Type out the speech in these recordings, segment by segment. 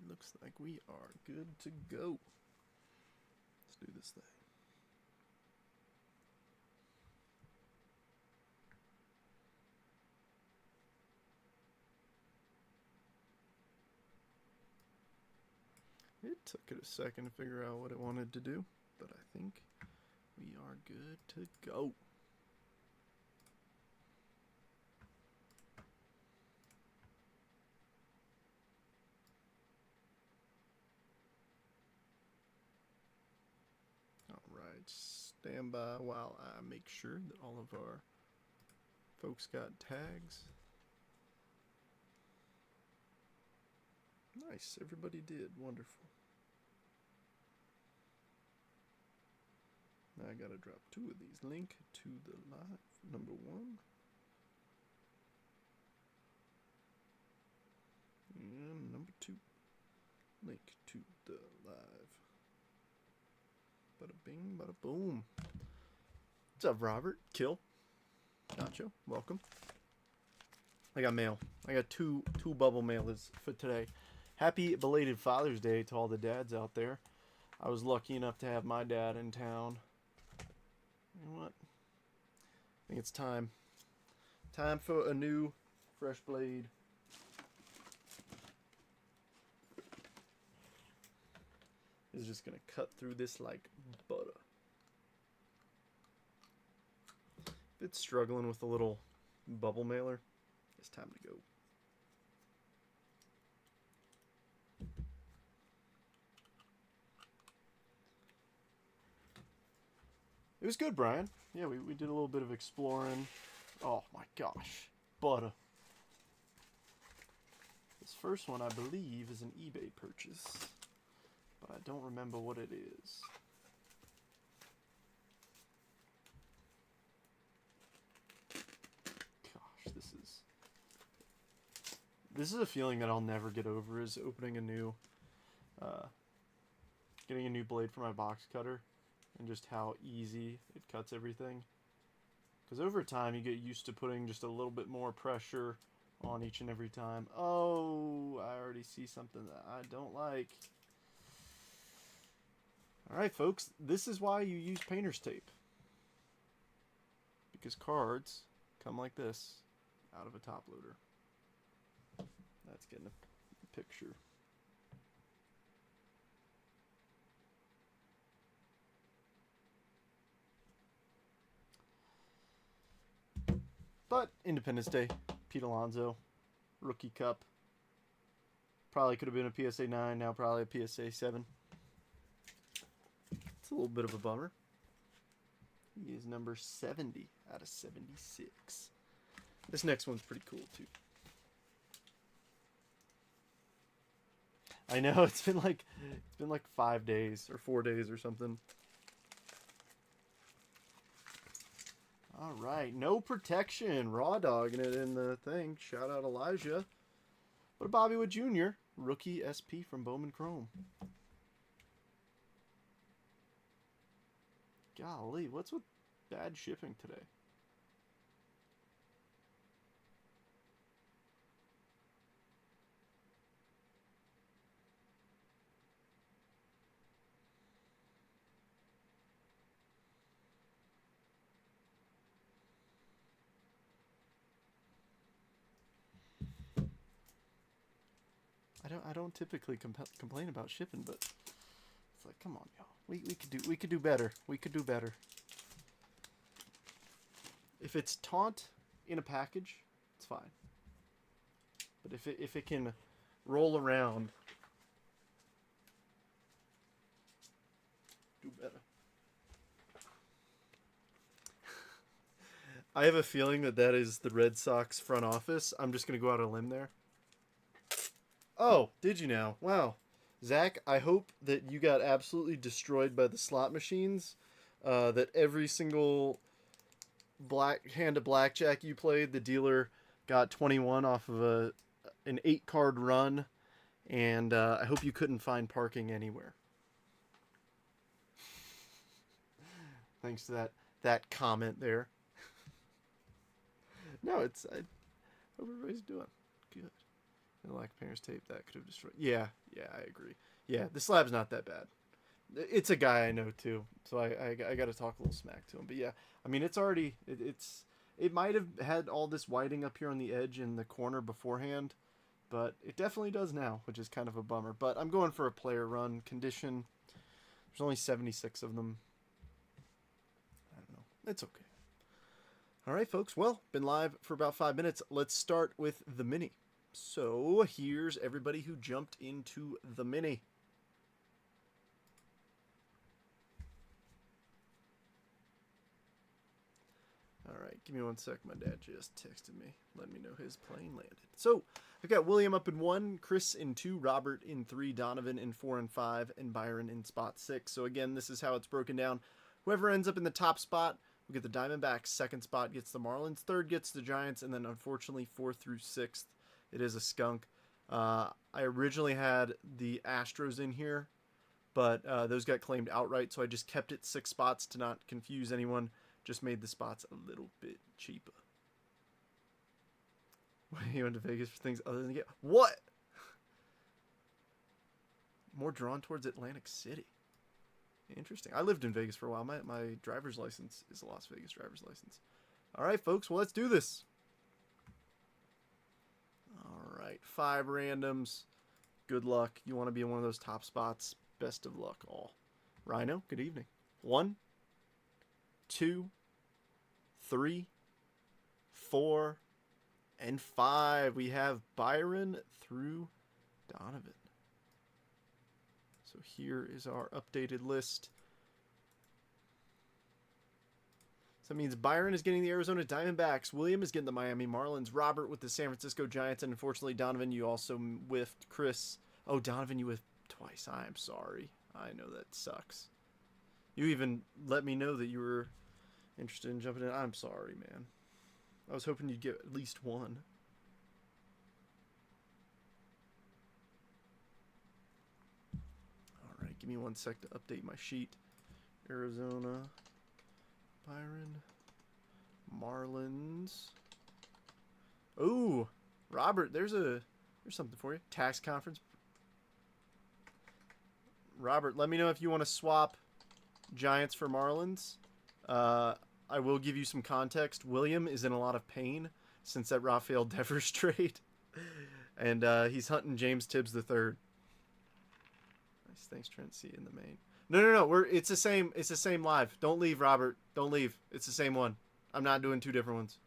looks like we are good to go. Let's do this thing. It took it a second to figure out what it wanted to do, but I think we are good to go. Alright, stand by while I make sure that all of our folks got tags. Nice, everybody did. Wonderful. Now I gotta drop 2 of these. Link to the live, number 1. And number 2. Link to the live. Bada bing, bada boom. What's up, Robert? Kill. Nacho, welcome. I got mail. I got two bubble mailers for today. Happy belated Father's Day to all the dads out there. I was lucky enough to have my dad in town. You know what? I think it's time. Time for a new fresh blade. This is just gonna cut through this like butter. If it's struggling with a little bubble mailer, it's time to go. It was good, Brian. Yeah, we did a little bit of exploring. Oh my gosh. Butter. This first one, I believe, is an eBay purchase. But I don't remember what it is. Gosh, this is a feeling that I'll never get over, is opening a new, getting a new blade for my box cutter, and just how easy it cuts everything. Because over time, you get used to putting just a little bit more pressure on each and every time. Oh, I already see something that I don't like. Alright, folks, this is why you use painter's tape. Because cards come like this out of a top loader. That's getting a picture. But Independence Day, Pete Alonso, Rookie Cup. Probably could have been a PSA 9, now probably a PSA 7. It's a little bit of a bummer. He is number 70 out of 76. This next one's pretty cool too. I know it's been like 5 days or 4 days or something. All right, no protection, raw dogging it in the thing. Shout out Elijah. What a Bobby Wood Jr. Rookie SP from Bowman Chrome. Golly, what's with bad shipping today? I don't typically complain about shipping, but it's like, come on, y'all. We could do better. We could do better. If it's taunt in a package, it's fine. But if it can roll around, do better. I have a feeling that is the Red Sox front office. I'm just gonna go out on a limb there. Oh, did you now? Wow. Zach, I hope that you got absolutely destroyed by the slot machines. That every single hand of blackjack you played, the dealer got 21 off of an 8-card run. And I hope you couldn't find parking anywhere. Thanks to that comment there. No, I hope everybody's doing good. The lack of painter's tape that could have destroyed. Yeah, I agree. Yeah, the slab's not that bad. It's a guy I know too, so I got to talk a little smack to him. But yeah, I mean it's already it might have had all this whiting up here on the edge in the corner beforehand, but it definitely does now, which is kind of a bummer. But I'm going for a player run condition. There's only 76 of them. I don't know. It's okay. All right, folks. Well, been live for about 5 minutes. Let's start with the mini. So here's everybody who jumped into the mini. All right, give me 1 sec. My dad just texted me, letting me know his plane landed. So I've got William up in 1, Chris in 2, Robert in 3, Donovan in 4 and 5, and Byron in spot 6. So again, this is how it's broken down. Whoever ends up in the top spot will get the Diamondbacks. Second spot gets the Marlins. Third gets the Giants. And then unfortunately 4th through 6th, it is a skunk. I originally had the Astros in here, but those got claimed outright. So I just kept it 6 spots to not confuse anyone. Just made the spots a little bit cheaper. Why you went to Vegas for things other than get what? More drawn towards Atlantic City. Interesting. I lived in Vegas for a while. My driver's license is a Las Vegas driver's license. All right, folks. Well, let's do this. All right, 5 randoms. Good luck. You want to be in one of those top spots. Best of luck, all. Rhino, good evening. 1, 2, 3, 4, and 5. We have Byron through Donovan. So here is our updated list. So that means Byron is getting the Arizona Diamondbacks. William is getting the Miami Marlins. Robert with the San Francisco Giants. And unfortunately, Donovan, you also whiffed. Chris. Oh, Donovan, you whiffed twice. I'm sorry. I know that sucks. You even let me know that you were interested in jumping in. I'm sorry, man. I was hoping you'd get at least one. All right, give me 1 sec to update my sheet. Arizona, Byron, Marlins. Ooh, Robert, there's something for you. Tax conference. Robert, let me know if you want to swap Giants for Marlins. I will give you some context. William is in a lot of pain since that Rafael Devers trade. And he's hunting James Tibbs III. Nice, thanks, Trent. See you in the main. No. It's the same live. Don't leave, Robert. Don't leave. It's the same one. I'm not doing 2 different ones.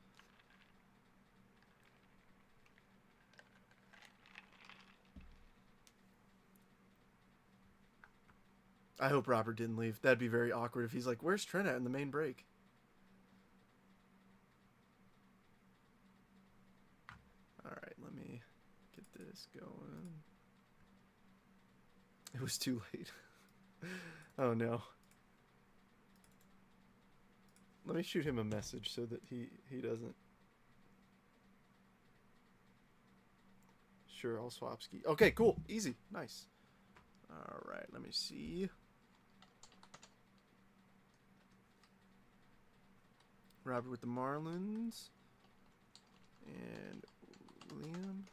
I hope Robert didn't leave. That'd be very awkward if he's like, where's Trent at in the main break? Alright, let me get this going. It was too late. Oh no. Let me shoot him a message so that he doesn't. Sure, I'll swap ski. Okay, cool. Easy. Nice. Alright, let me see. Robert with the Marlins. And William.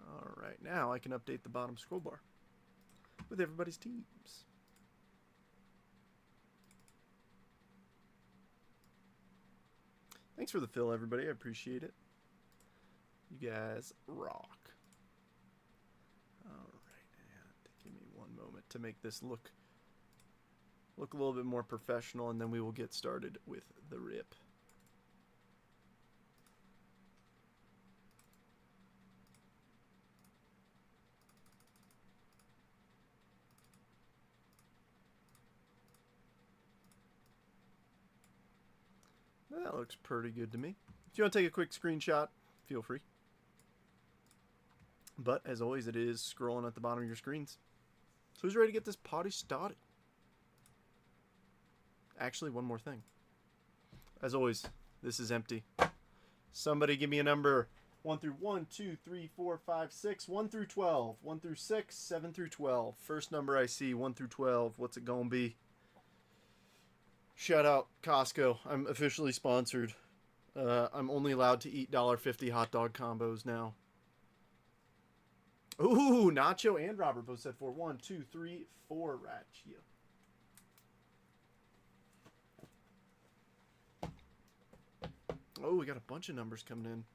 Alright, now I can update the bottom scroll bar with everybody's teams. Thanks for the fill, everybody. I appreciate it. You guys rock. Give me 1 moment to make this look a little bit more professional, and then we will get started with the rip. That looks pretty good to me. If you want to take a quick screenshot, feel free. But as always, it is scrolling at the bottom of your screens. So who's ready to get this party started? Actually, one more thing. As always, this is empty. Somebody give me a number. 1 through 1, 2, 3, 4, 5, 6, 1 through 12, 1 through 6, 7 through 12. First number I see, 1 through 12. What's it gonna be? Shout out Costco. I'm officially sponsored. I'm only allowed to eat $1.50 hot dog combos now. Ooh, Nacho and Robert both said 4. 1, 2, 3, 4. Ratchia. Oh, we got a bunch of numbers coming in.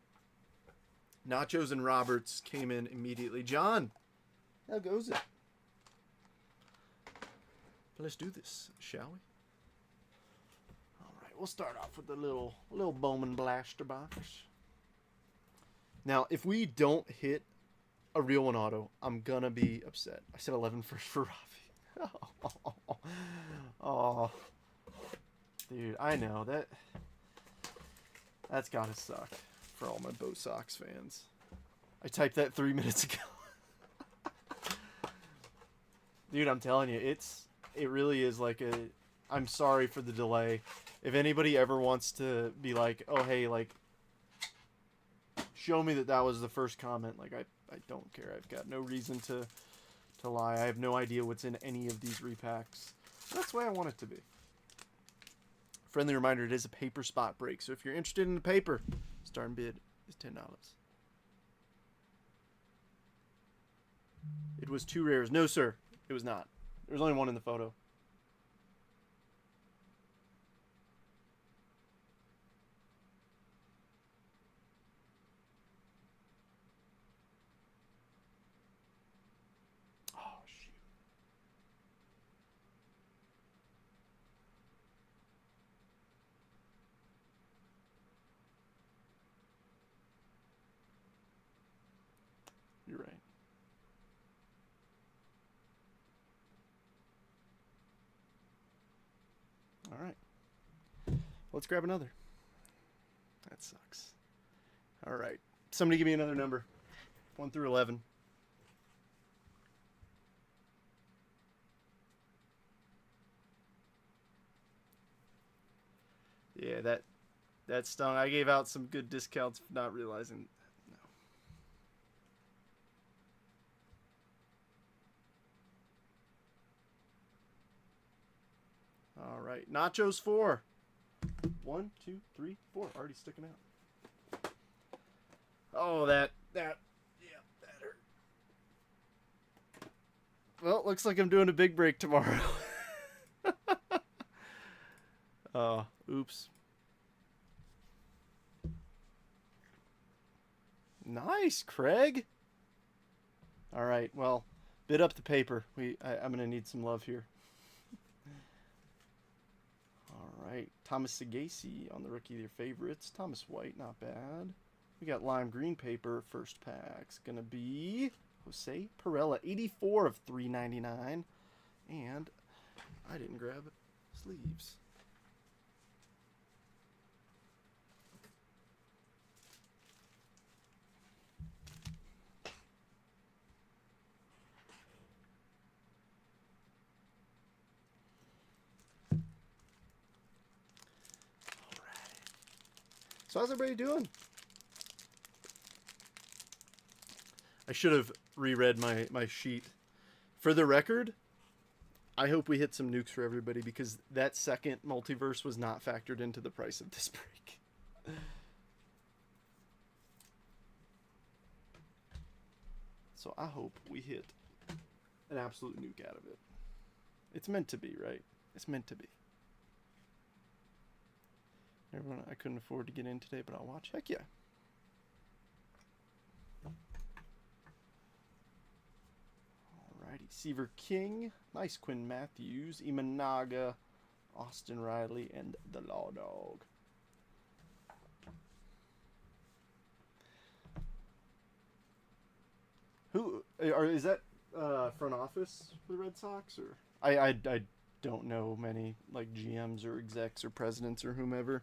Nachos and Roberts came in immediately. John, how goes it? Let's do this, shall we? All right, we'll start off with a little Bowman Blaster box. Now, if we don't hit a real one auto, I'm gonna be upset. I said 11 first for Rafi. Oh, dude, I know that's gotta suck for all my Bo Sox fans. I typed that 3 minutes ago. Dude, I'm telling you, it really is like a... I'm sorry for the delay. If anybody ever wants to be like, oh, hey, like, show me that was the first comment, like, I don't care. I've got no reason to lie. I have no idea what's in any of these repacks. That's the way I want it to be. Friendly reminder, it is a paper spot break, so if you're interested in the paper, starting bid is $10. It was 2 rares. No, sir. It was not. There was only one in the photo. Oh, shoot. You're right. All right. Let's grab another. That sucks. All right. Somebody give me another number. 1 through 11. Yeah, that stung. I gave out some good discounts, not realizing. No. All right. Nachos 4. 1, 2, 3, 4. Already sticking out. Oh, that hurt. Well, looks like I'm doing a big break tomorrow. Oops. Nice, Craig. All right, well, bid up the paper. I'm gonna need some love here. All right, Thomas Sagasi on the rookie of your favorites. Thomas White, not bad. We got lime green paper, first pack's gonna be Jose Perella, 84 of 399, and I didn't grab sleeves. So how's everybody doing? I should have reread my sheet. For the record, I hope we hit some nukes for everybody because that second multiverse was not factored into the price of this break. So I hope we hit an absolute nuke out of it. It's meant to be, right? It's meant to be. Everyone, I couldn't afford to get in today, but I'll watch. Heck yeah. Alrighty. Seaver King. Nice Quinn Matthews. Imanaga. Austin Riley. And the Law Dog. Is that front office for the Red Sox? Or I don't know many like GMs or execs or presidents or whomever.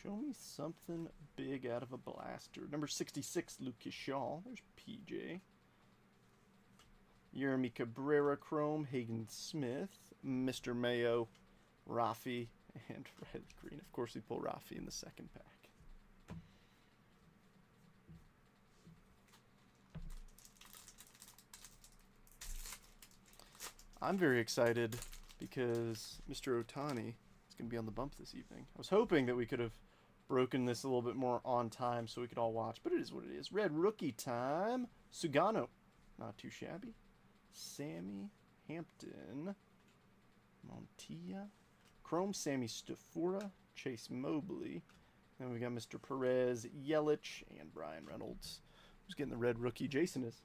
Show me something big out of a blaster. Number 66, Lucas Shaw. There's PJ. Yeremy Cabrera Chrome. Hagen Smith. Mr. Mayo. Rafi. And red, green. Of course, we pull Rafi in the second pack. I'm very excited because Mr. Ohtani is going to be on the bump this evening. I was hoping that we could have broken this a little bit more on time so we could all watch, but it is what it is. Red rookie time. Sugano. Not too shabby. Sammy Hampton. Montilla. Chrome Sammy Stafura. Chase Mobley. Then we got Mr. Perez, Yelich, and Brian Reynolds. Who's getting the red rookie? Jason is.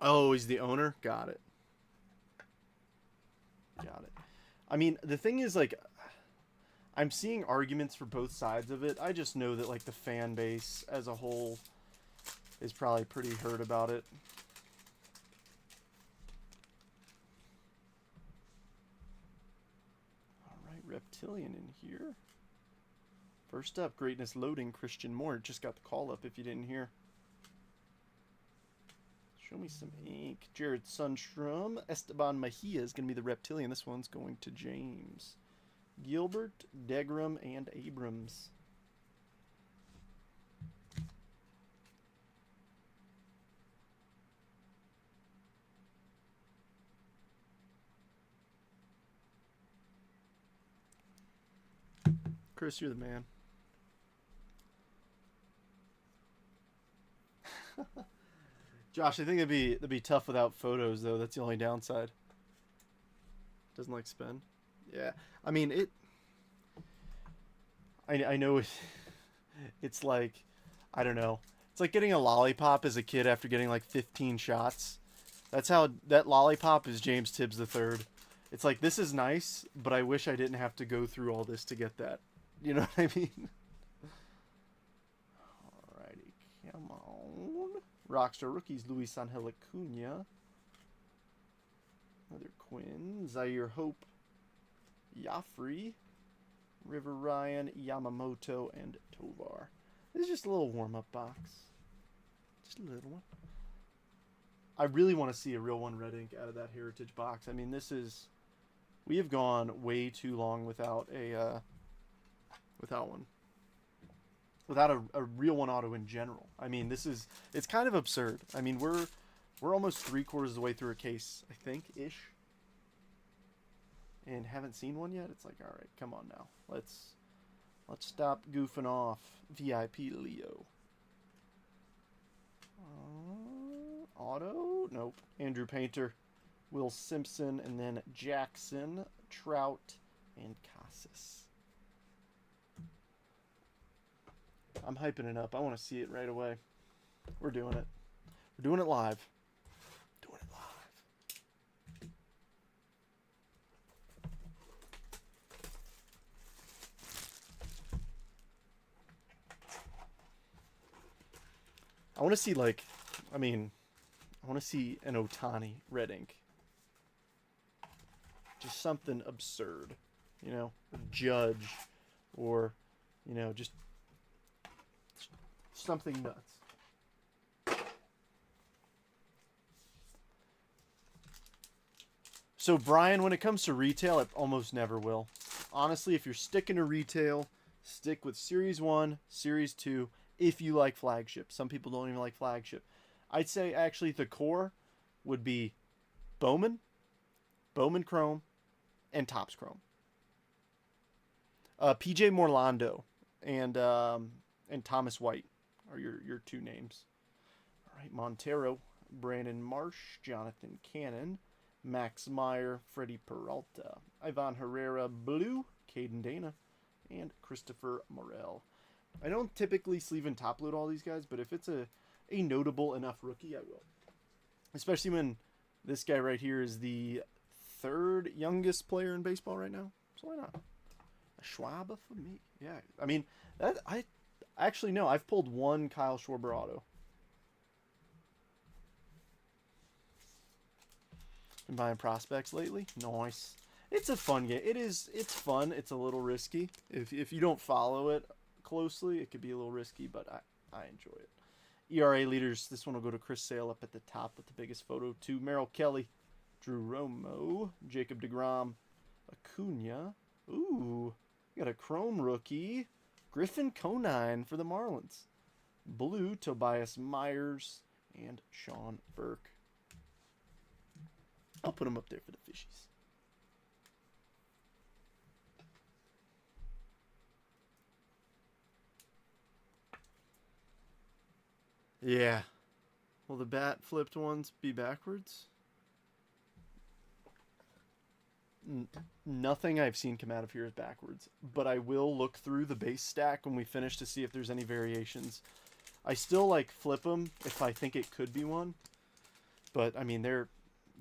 Oh, he's the owner? Got it. Got it. I mean, the thing is, like, I'm seeing arguments for both sides of it. I just know that, like, the fan base as a whole is probably pretty hurt about it. All right, Reptilian in here. First up, Greatness Loading, Christian Moore. Just got the call up if you didn't hear. Show me some ink. Jared Sundstrom. Esteban Mejia is going to be the Reptilian. This one's going to James. Gilbert, Degram, and Abrams. Chris, you're the man. Josh, I think that'd be tough without photos, though. That's the only downside. Doesn't like spin. Yeah, I mean it. I know it's like, I don't know. It's like getting a lollipop as a kid after getting like 15 shots. That's how that lollipop is James Tibbs III. It's like, this is nice, but I wish I didn't have to go through all this to get that. You know what I mean? Alrighty, come on. Rockstar rookies, Luis Angel Acuna. Another Quinn. Zaire Hope. Yafri. River Ryan, Yamamoto, and Tovar. This is just a little warm-up box. Just a little one. I really want to see a real one red ink out of that Heritage box. I mean, this is... We have gone way too long without a... without one. Without a real one auto in general. I mean, this is... It's kind of absurd. I mean, we're almost 3/4 of the way through a case, I think, ish. And haven't seen one yet. It's like, all right, come on now. Let's stop goofing off. VIP Leo. Auto? Nope. Andrew Painter, Will Simpson, and then Jackson, Trout, and Casas. I'm hyping it up. I want to see it right away. We're doing it. We're doing it live. Doing it live. I want to see, like, I mean, I want to see an Ohtani red ink. Just something absurd, you know, Judge, or, you know, just something nuts. So, Brian, when it comes to retail, it almost never will. Honestly, if you're sticking to retail, stick with Series 1, Series 2, if you like flagship. Some people don't even like flagship. I'd say, actually, the core would be Bowman Chrome, and Topps Chrome. PJ Morlando and Thomas White are your two names. All right, Montero, Brandon Marsh, Jonathan Cannon, Max Meyer, Freddie Peralta, Ivan Herrera, Blue, Caden Dana, and Christopher Morel. I don't typically sleeve and top load all these guys, but if it's a notable enough rookie, I will. Especially when this guy right here is the 3rd youngest player in baseball right now. So why not? A Schwab for me. Yeah, I mean, I actually no, I've pulled one Kyle Schwarber auto. Been buying prospects lately. Nice. It's a fun game. It's fun. It's a little risky if you don't follow it closely, it could be a little risky, but I enjoy it. ERA leaders, this one will go to Chris Sale up at the top with the biggest photo. 2, Merrill Kelly, Drew Romo, Jacob deGrom, Acuna. Ooh, we got a chrome rookie. Griffin Conine for the Marlins. Blue, Tobias Myers and Sean Burke. I'll put him up there for the fishies. Yeah. Will the bat flipped ones be backwards? Nothing I've seen come out of here is backwards, but I will look through the base stack when we finish to see if there's any variations. I still like flip them if I think it could be one, but I mean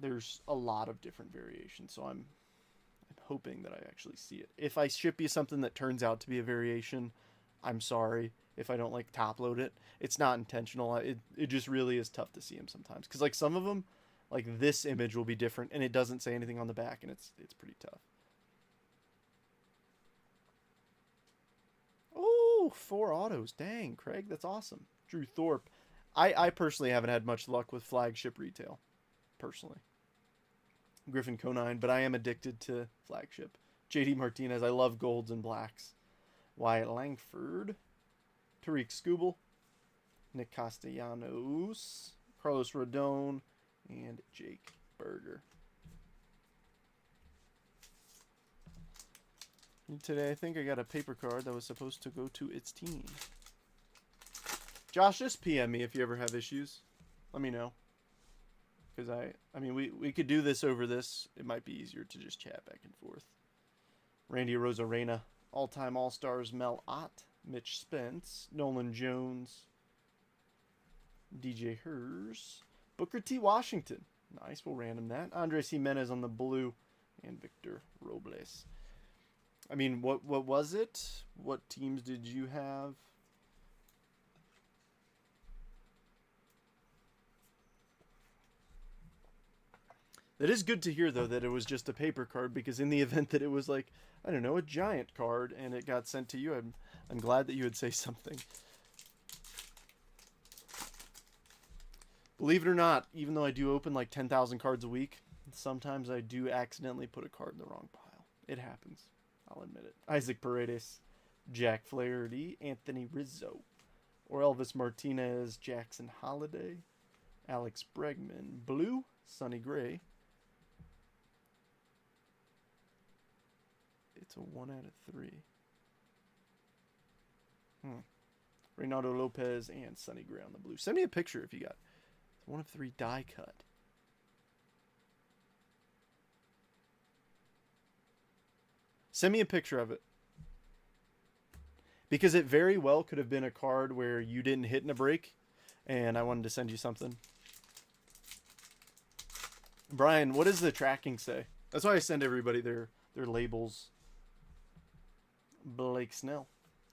there's a lot of different variations, so I'm hoping that I actually see it. If I ship you something that turns out to be a variation, I'm sorry if I don't like top load it. It's not intentional. It just really is tough to see them sometimes, because like some of them, like this image will be different and it doesn't say anything on the back, and it's pretty tough. Oh, 4 autos. Dang, Craig, that's awesome. Drew Thorpe. I personally haven't had much luck with flagship retail, personally. Griffin Conine, but I am addicted to flagship. JD Martinez, I love golds and blacks. Wyatt Langford. Tariq Skubal. Nick Castellanos. Carlos Rodon. And Jake Berger. And today I think I got a paper card that was supposed to go to its team. Josh, just PM me if you ever have issues. Let me know. Because I mean, we could do this over this. It might be easier to just chat back and forth. Randy Rosarena, all-time All-Stars Mel Ott, Mitch Spence, Nolan Jones, DJ Hers, Booker T. Washington. Nice, we'll random that. Andres Jimenez on the blue, and Victor Robles. I mean, what was it? What teams did you have? That is good to hear, though, that it was just a paper card, because in the event that it was like, I don't know, a giant card and it got sent to you, I'm glad that you would say something. Believe it or not, even though I do open like 10,000 cards a week, sometimes I do accidentally put a card in the wrong pile. It happens. I'll admit it. Isaac Paredes, Jack Flaherty, Anthony Rizzo, or Elvis Martinez, Jackson Holiday, Alex Bregman, blue, Sonny Gray. It's a 1 out of 3. Reynaldo Lopez and Sonny Gray on the blue. Send me a picture if you got. It's 1 of 3 die cut. Send me a picture of it. Because it very well could have been a card where you didn't hit in a break, and I wanted to send you something. Brian, what does the tracking say? That's why I send everybody their labels. Blake Snell,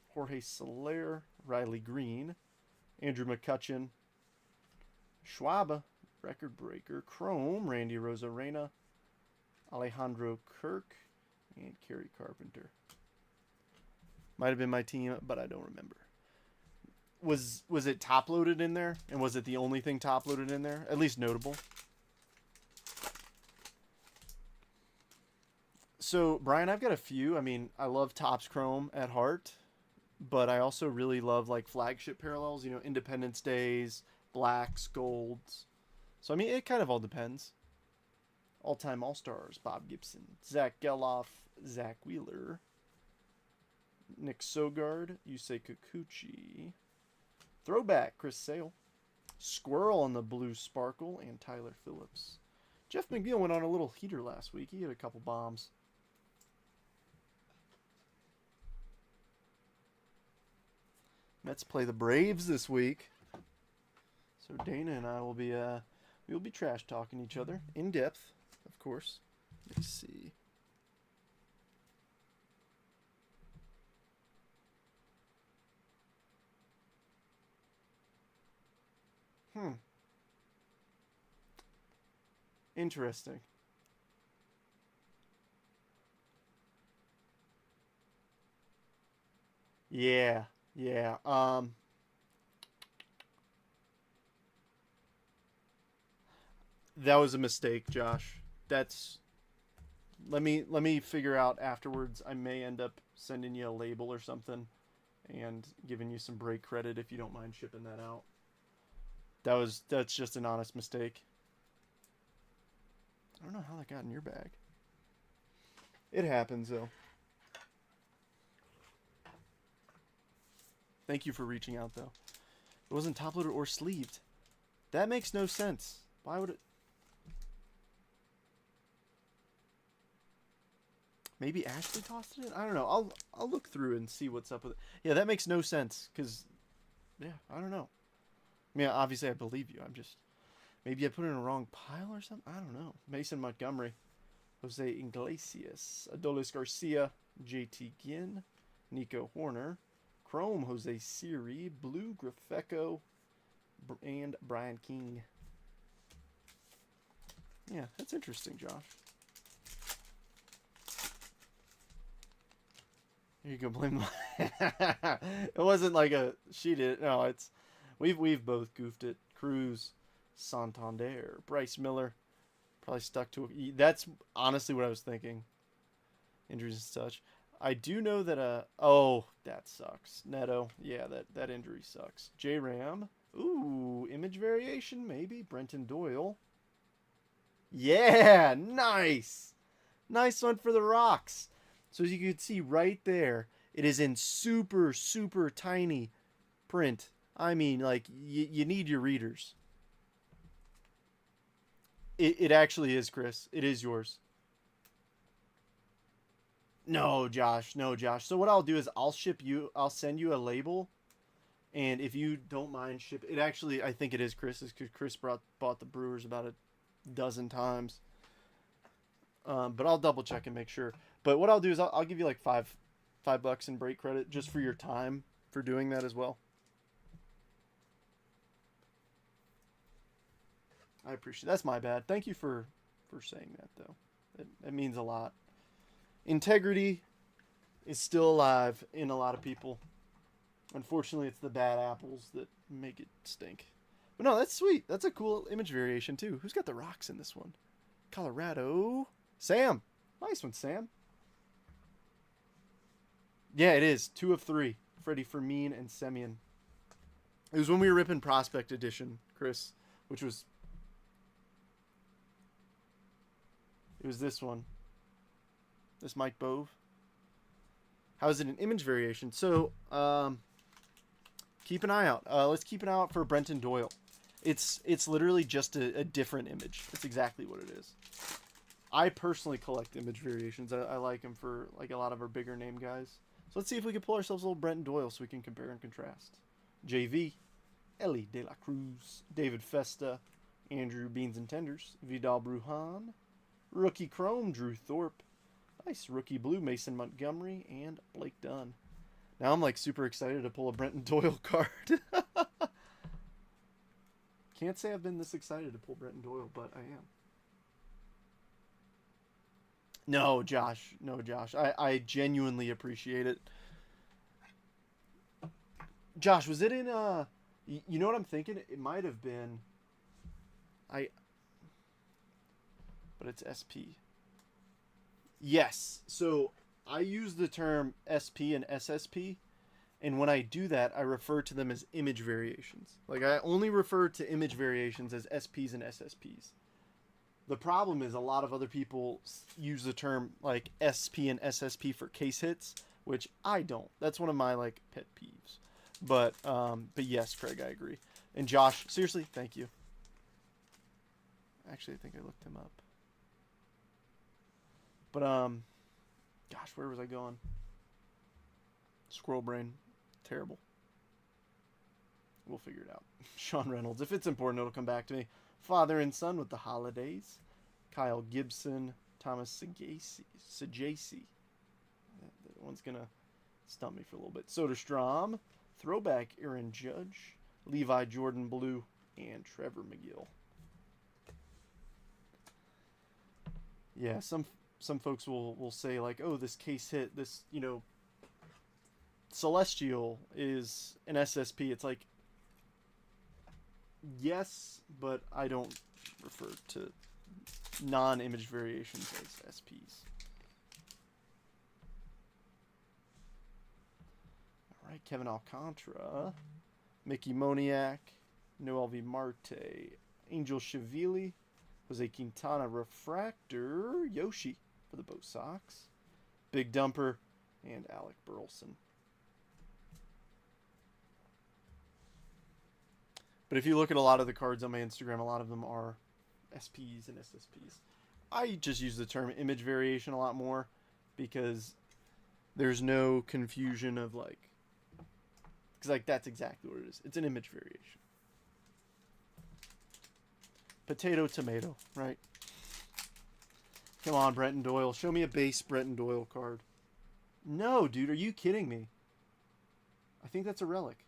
Jorge Soler, Riley Green, Andrew McCutchen, Schwab, record breaker, Chrome, Randy Rosarena, Alejandro Kirk, and Kerry Carpenter. Might have been my team, but I don't remember. Was it top loaded in there? And was it the only thing top loaded in there? At least notable. So, Brian, I've got a few. I mean, I love Topps Chrome at heart, but I also really love like flagship parallels, you know, Independence Days, blacks, golds. So, I mean, it kind of all depends. All-time All-Stars, Bob Gibson, Zach Geloff, Zach Wheeler, Nick Sogard, Yusei Kikuchi, Throwback, Chris Sale, Squirrel on the blue sparkle, and Tyler Phillips. Jeff McNeil went on a little heater last week. He had a couple bombs. Mets play the Braves this week. So Dana and I will be we'll be trash talking each other in depth, of course. Let's see. Interesting. Yeah. Yeah. That was a mistake, Josh. That's let me figure out afterwards. I may end up sending you a label or something and giving you some break credit if you don't mind shipping that out. That's just an honest mistake. I don't know how that got in your bag. It happens though. Thank you for reaching out though. It wasn't top loaded or sleeved. That makes no sense. Why would it? Maybe Ashley tossed it in? I don't know. I'll look through and see what's up with it. Yeah, that makes no sense because yeah, I don't know. I mean, obviously I believe you. I'm just maybe I put it in a wrong pile or something. I don't know. Mason Montgomery, Jose Iglesias, Adolis Garcia, JT Ginn, Nico Horner, Chrome Jose Siri, Blue Grafeco, and Brian King. Yeah, that's interesting, Josh. You can blame. It wasn't like a she did. No, it's we've both goofed it. Cruz, Santander, Bryce Miller, probably stuck to. That's honestly what I was thinking. Injuries and such. I do know that. Oh, that sucks. Neto. Yeah, that injury sucks. J Ram. Ooh, image variation maybe. Brenton Doyle. Yeah, nice. Nice one for the Rocks. So as you can see right there, it is in super, super tiny print. I mean, like, you need your readers. It actually is, Chris. It is yours. No, Josh. No, Josh. So what I'll do is I'll send you a label. And if you don't mind it actually, I think it is Chris's because Chris bought the Brewers about a dozen times. But I'll double check and make sure. But what I'll do is I'll give you like $5 in break credit just for your time for doing that as well. I appreciate that's my bad. Thank you for saying that though. It means a lot. Integrity is still alive in a lot of people. Unfortunately, it's the bad apples that make it stink. But no, that's sweet. That's a cool image variation too. Who's got the Rocks in this one? Colorado. Sam. Nice one, Sam. Yeah, it is. 2 of 3. Freddie Fermin and Semyon. It was when we were ripping Prospect Edition, Chris, which was... It was this one. This Mike Bove. How is it an image variation? So, keep an eye out. Let's keep an eye out for Brenton Doyle. It's literally just a different image. That's exactly what it is. I personally collect image variations. I like them for like a lot of our bigger name guys. So let's see if we can pull ourselves a little Brenton Doyle so we can compare and contrast. JV, Ellie De La Cruz, David Festa, Andrew Beans and Tenders, Vidal Brujan, Rookie Chrome, Drew Thorpe, nice Rookie Blue, Mason Montgomery, and Blake Dunn. Now I'm like super excited to pull a Brenton Doyle card. Can't say I've been this excited to pull Brenton Doyle, but I am. No, Josh. No, Josh. I genuinely appreciate it. Josh, was it in you know what I'm thinking? It might have been but it's SP. Yes. So I use the term SP and SSP, and when I do that, I refer to them as image variations. Like I only refer to image variations as SPs and SSPs. The problem is a lot of other people use the term like SP and SSP for case hits, which I don't. That's one of my like pet peeves. But yes, Craig, I agree. And Josh, seriously, thank you. Actually, I think I looked him up. But gosh, where was I going? Squirrel brain, terrible. We'll figure it out. Sean Reynolds, if it's important, it'll come back to me. Father and Son with the Holidays. Kyle Gibson, Thomas Sajaci. That one's going to stump me for a little bit. Soderstrom, Throwback Aaron Judge, Levi Jordan Blue, and Trevor McGill. Yeah, some folks will say like, oh, this case hit, this, Celestial is an SSP. It's like, yes, but I don't refer to non-image variations as SPs. All right, Kevin Alcantara, Mickey Moniak, Noel V. Marte, Angel Shavili, Jose Quintana Refractor, Yoshi for the Bo Sox, Big Dumper, and Alec Burleson. But if you look at a lot of the cards on my Instagram, a lot of them are SPs and SSPs. I just use the term image variation a lot more because there's no confusion of like, because like that's exactly what it is. It's an image variation. Potato, tomato, right? Come on, Brenton Doyle. Show me a base Brenton Doyle card. No, dude, are you kidding me? I think that's a relic.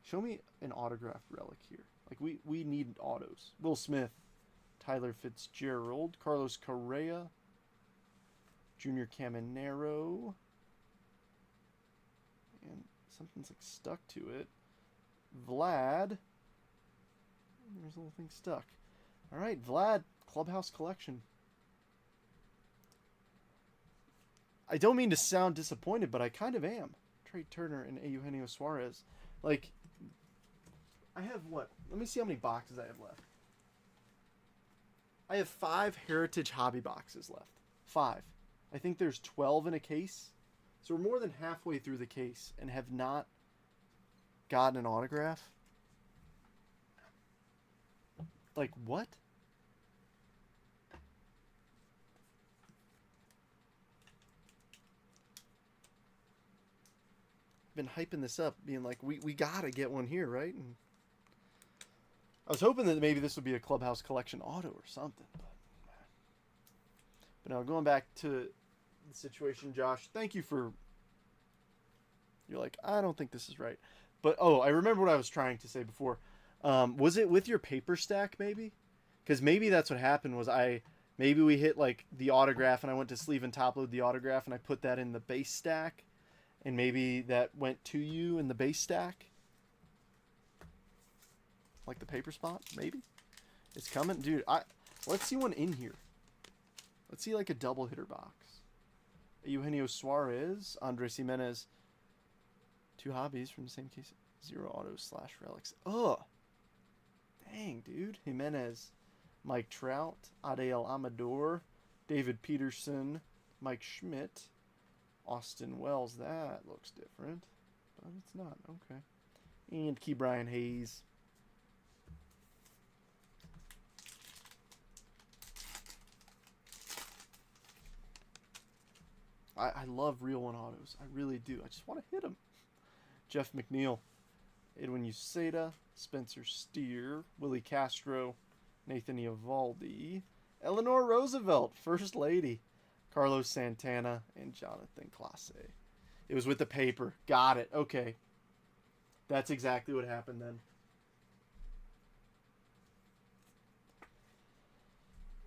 Show me an autographed relic here. Like, we need autos. Will Smith, Tyler Fitzgerald, Carlos Correa, Junior Caminero, and something's like stuck to it. Vlad. There's a little thing stuck. All right, Vlad, Clubhouse Collection. I don't mean to sound disappointed, but I kind of am. Trey Turner and Eugenio Suarez. Like, I have what? Let me see how many boxes I have left. I have 5 Heritage Hobby boxes left. 5. I think there's 12 in a case. So we're more than halfway through the case and have not gotten an autograph. Like, what? Been hyping this up, being like, we gotta get one here, right? And I was hoping that maybe this would be a Clubhouse Collection auto or something. But now, going back to the situation, Josh, thank you for... You're like, I don't think this is right. But, oh, I remember what I was trying to say before. Was it with your paper stack, maybe? Because maybe that's what happened was maybe we hit, like, the autograph, and I went to sleeve and top load the autograph, and I put that in the base stack. And maybe that went to you in the base stack. Like the paper spot, maybe. It's coming. Dude, let's see one in here. Let's see like a double hitter box. Eugenio Suarez, Andres Jimenez. 2 hobbies from the same case. 0 autos / relics. Ugh. Dang, dude. Jimenez. Mike Trout. Adael Amador. David Peterson. Mike Schmidt. Austin Wells, that looks different, but it's not. Okay. And Key Brian Hayes. I love Real One autos. I really do. I just want to hit them. Jeff McNeil. Edwin Uceda. Spencer Steer. Willie Castro. Nathan Eovaldi. Eleanor Roosevelt, First Lady. Carlos Santana, and Jonathan Clase. It was with the paper. Got it. Okay. That's exactly what happened then.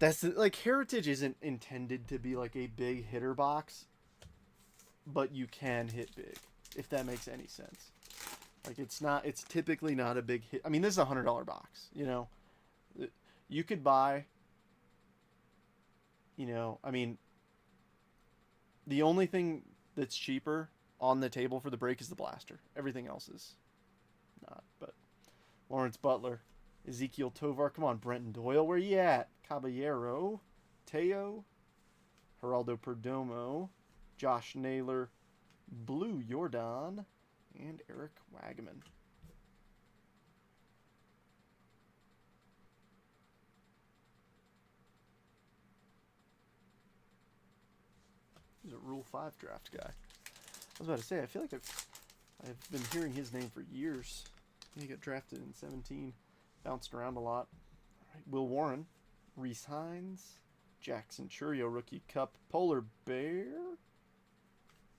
That's like, Heritage isn't intended to be like a big hitter box, but you can hit big, if that makes any sense. Like, it's typically not a big hit. I mean, this is a $100 box, you know. You could buy, you know, I mean, the only thing that's cheaper on the table for the break is the blaster. Everything else is not. But Lawrence Butler, Ezekiel Tovar, come on, Brenton Doyle, where you at? Caballero, Teo, Geraldo Perdomo, Josh Naylor, Blue Jordan, and Eric Wagaman. He's a Rule 5 draft guy. I was about to say, I feel like I've been hearing his name for years. He got drafted in 17. Bounced around a lot. All right, Will Warren. Reese Hines. Jackson Churio, Rookie Cup. Polar Bear.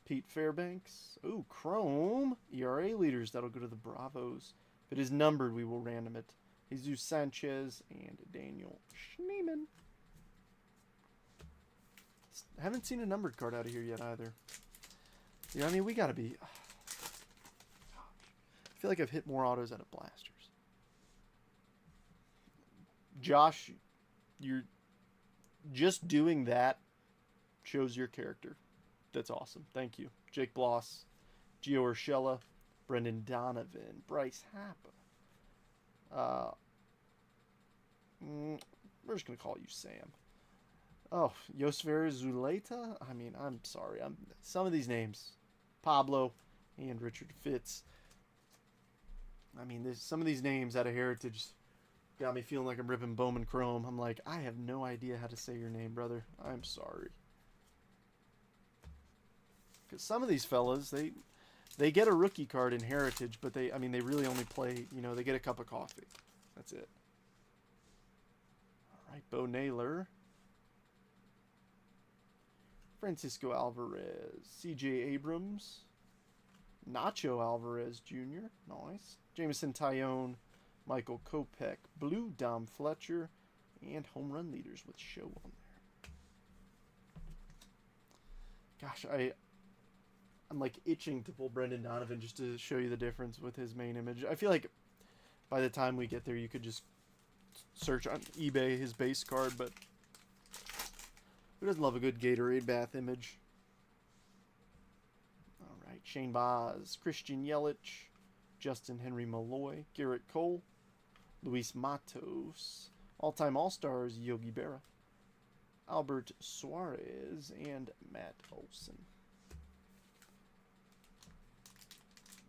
Pete Fairbanks. Ooh, Chrome. ERA leaders. That'll go to the Bravos. If it is numbered, we will random it. Jesus Sanchez and Daniel Schneemann. I haven't seen a numbered card out of here yet either. Yeah, I mean, we gotta be... feel like I've hit more autos out of blasters. Josh, you're just doing that shows your character. That's awesome. Thank you. Jake Bloss, Gio Urshela, Brendan Donovan, Bryce Happa. We're just going to call you Sam. Oh, Josver Zuleta? I mean, I'm sorry. Some of these names. Pablo and Richard Fitz. I mean, there's some of these names out of Heritage got me feeling like I'm ripping Bowman Chrome. I'm like, I have no idea how to say your name, brother. I'm sorry. Because some of these fellas, they get a rookie card in Heritage, but they really only play, they get a cup of coffee. That's it. All right, Bo Naylor. Francisco Alvarez. C.J. Abrams. Nacho Alvarez Jr. Nice. Jameson Tyone. Michael Kopech. Blue Dom Fletcher. And home run leaders with Show on there. Gosh, I'm like itching to pull Brendan Donovan just to show you the difference with his main image. I feel like by the time we get there, you could just search on eBay his base card, but who doesn't love a good Gatorade bath image? All right, Shane Baz, Christian Yelich, Justin Henry Malloy, Garrett Cole, Luis Matos, all-time All-Stars Yogi Berra, Albert Suarez, and Matt Olson.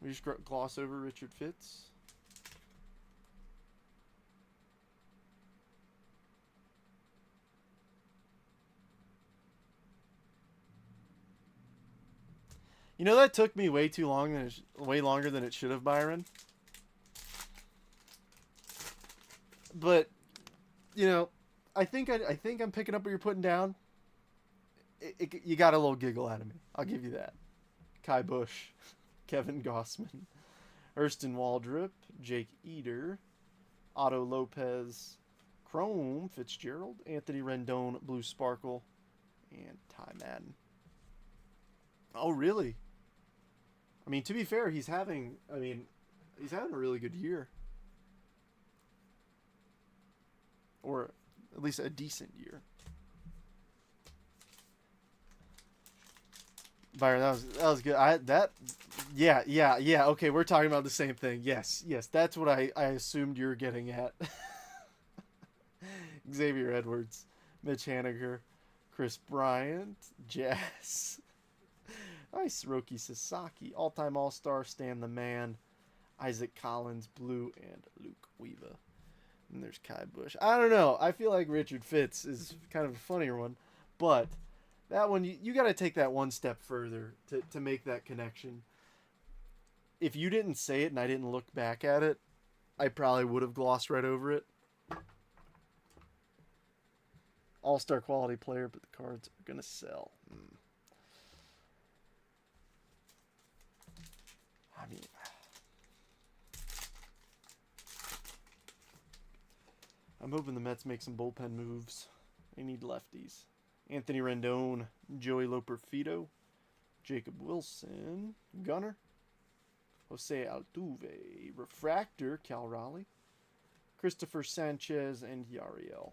We just gloss over Richard Fitz. That took me way too long, way longer than it should have, Byron. But, I think I'm picking up what you're putting down. You got a little giggle out of me. I'll give you that. Kai Bush, Kevin Gossman, Erston Waldrop, Jake Eder, Otto Lopez, Chrome Fitzgerald, Anthony Rendon, Blue Sparkle, and Ty Madden. Oh, really? I mean, to be fair, he's having a really good year. Or at least a decent year. Byron, that was good. Yeah. Okay, we're talking about the same thing. Yes. That's what I assumed you were getting at. Xavier Edwards, Mitch Haniger, Chris Bryant, Jazz. Nice. Roki Sasaki, all-time All-Star, Stan the Man, Isaac Collins, Blue, and Luke Weaver. And there's Kai Bush. I don't know. I feel like Richard Fitz is kind of a funnier one, but that one, you got to take that one step further to make that connection. If you didn't say it and I didn't look back at it, I probably would have glossed right over it. All-star quality player, but the cards are going to sell. I mean, I'm hoping the Mets make some bullpen moves. They need lefties. Anthony Rendon, Joey Loperfido, Jacob Wilson, Gunner, Jose Altuve, Refractor, Cal Raleigh, Christopher Sanchez, and Yariel.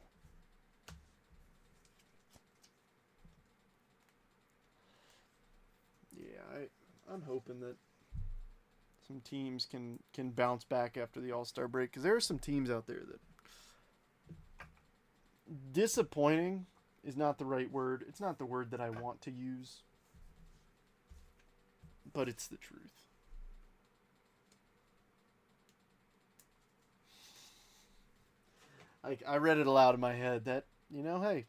Yeah, I'm hoping that some teams can bounce back after the All-Star break, because there are some teams out there that disappointing is not the right word. It's not the word that I want to use, but it's the truth. I read it aloud in my head that, hey,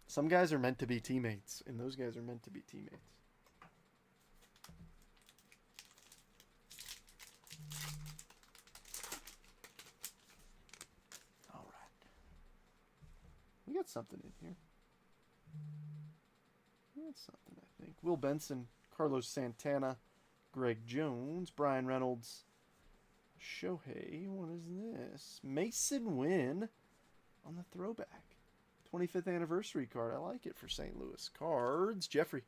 some guys are meant to be teammates, and those guys are meant to be teammates. All right. We got something in here. I think. Will Benson, Carlos Santana, Greg Jones, Brian Reynolds, Shohei. What is this? Mason Wynn on the throwback. 25th anniversary card. I like it for St. Louis. Cards. Jeffrey.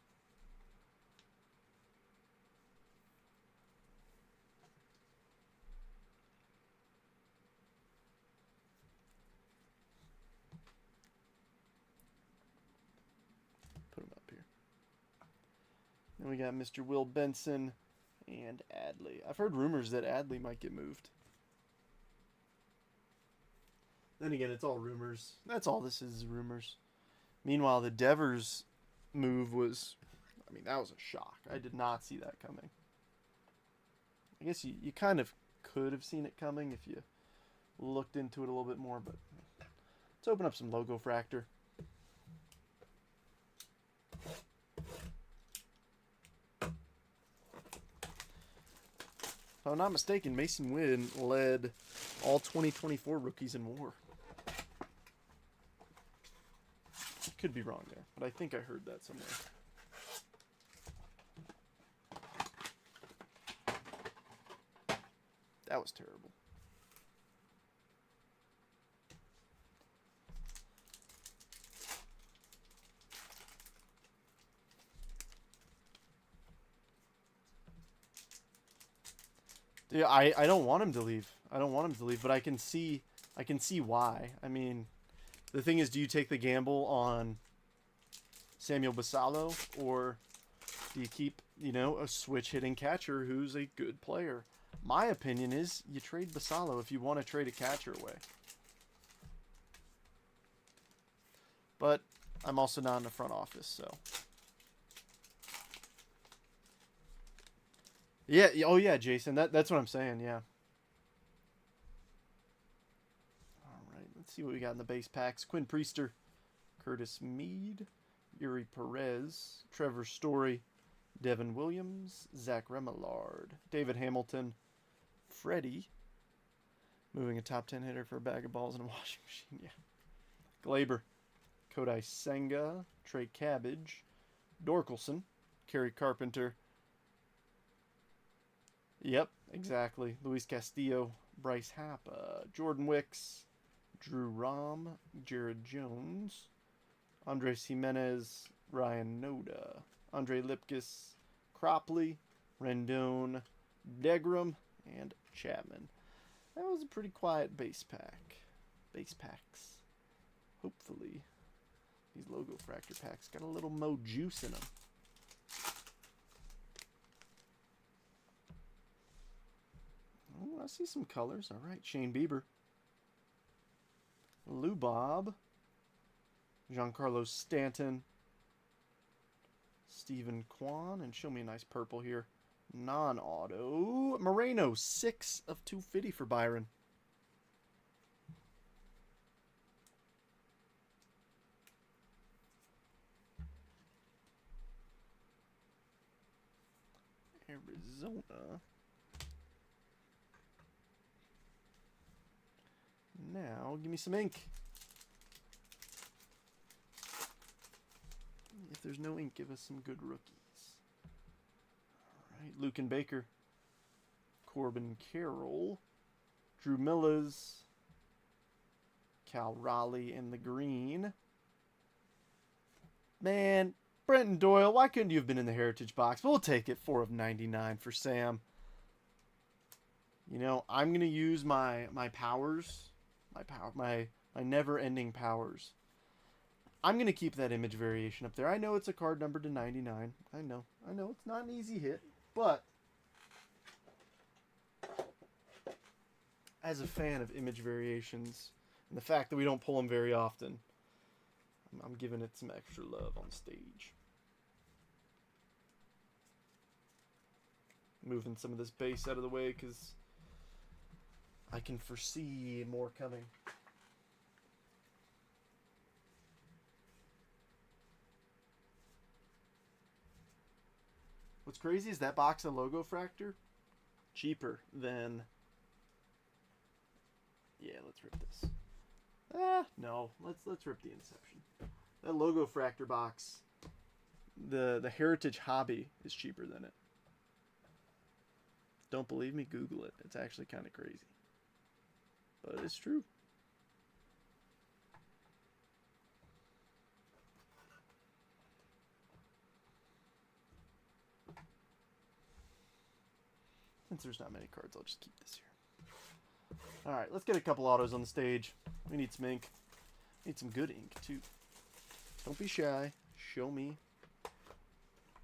Then we got Mr. Will Benson and Adley. I've heard rumors that Adley might get moved. Then again, it's all rumors. That's all this is rumors. Meanwhile, the Devers move was, I mean, that was a shock. I did not see that coming. I guess you kind of could have seen it coming if you looked into it a little bit more, but let's open up some Logo Fractor. If I'm not mistaken, Mason Wynn led all 2024 rookies in WAR. Could be wrong there, but I think I heard that somewhere. That was terrible. Yeah, I don't want him to leave. I don't want him to leave, but I can see why. I mean, the thing is, do you take the gamble on Samuel Basallo, or do you keep, you know, a switch hitting catcher who's a good player? My opinion is you trade Basallo if you want to trade a catcher away. But I'm also not in the front office, so. Yeah, oh yeah, Jason, that's what I'm saying, yeah. Alright, let's see what we got in the base packs. Quinn Priester, Curtis Mead, Yuri Perez, Trevor Story, Devin Williams, Zach Remillard, David Hamilton, Freddie, moving a top 10 hitter for a bag of balls in a washing machine, yeah. Glaber, Kodai Senga, Trey Cabbage, Dorkelson, Kerry Carpenter. Yep, exactly. Luis Castillo, Bryce Happa, Jordan Wicks, Drew Rom, Jared Jones, Andres Jimenez, Ryan Noda, Andre Lipkis, Cropley, Rendon, Degram, and Chapman. That was a pretty quiet base pack. Base packs. Hopefully, these Logo Fractor packs got a little mo juice in them. Oh, I see some colors. All right, Shane Bieber, Lou Bob, Giancarlo Stanton, Stephen Kwan, and show me a nice purple here. Non-auto. Moreno, 6 of 250 for Byron. Arizona. Now, give me some ink. If there's no ink, give us some good rookies. All right, Luken Baker, Corbin Carroll, Drew Millas, Cal Raleigh in the green. Man, Brenton Doyle, why couldn't you have been in the Heritage box? We'll take it, 4 of 99 for Sam. You know, I'm going to use my powers. My never-ending powers. I'm going to keep that image variation up there. I know it's a card numbered to 99. I know it's not an easy hit, but as a fan of image variations and the fact that we don't pull them very often, I'm giving it some extra love on stage. Moving some of this base out of the way because I can foresee more coming. What's crazy is that box of Logo Fractor cheaper than. Yeah, let's rip this. No, let's rip the Inception. That Logo Fractor box, the Heritage Hobby is cheaper than it. Don't believe me? Google it. It's actually kind of crazy. But it's true. Since there's not many cards, I'll just keep this here. Alright, let's get a couple autos on the stage. We need some ink. We need some good ink, too. Don't be shy. Show me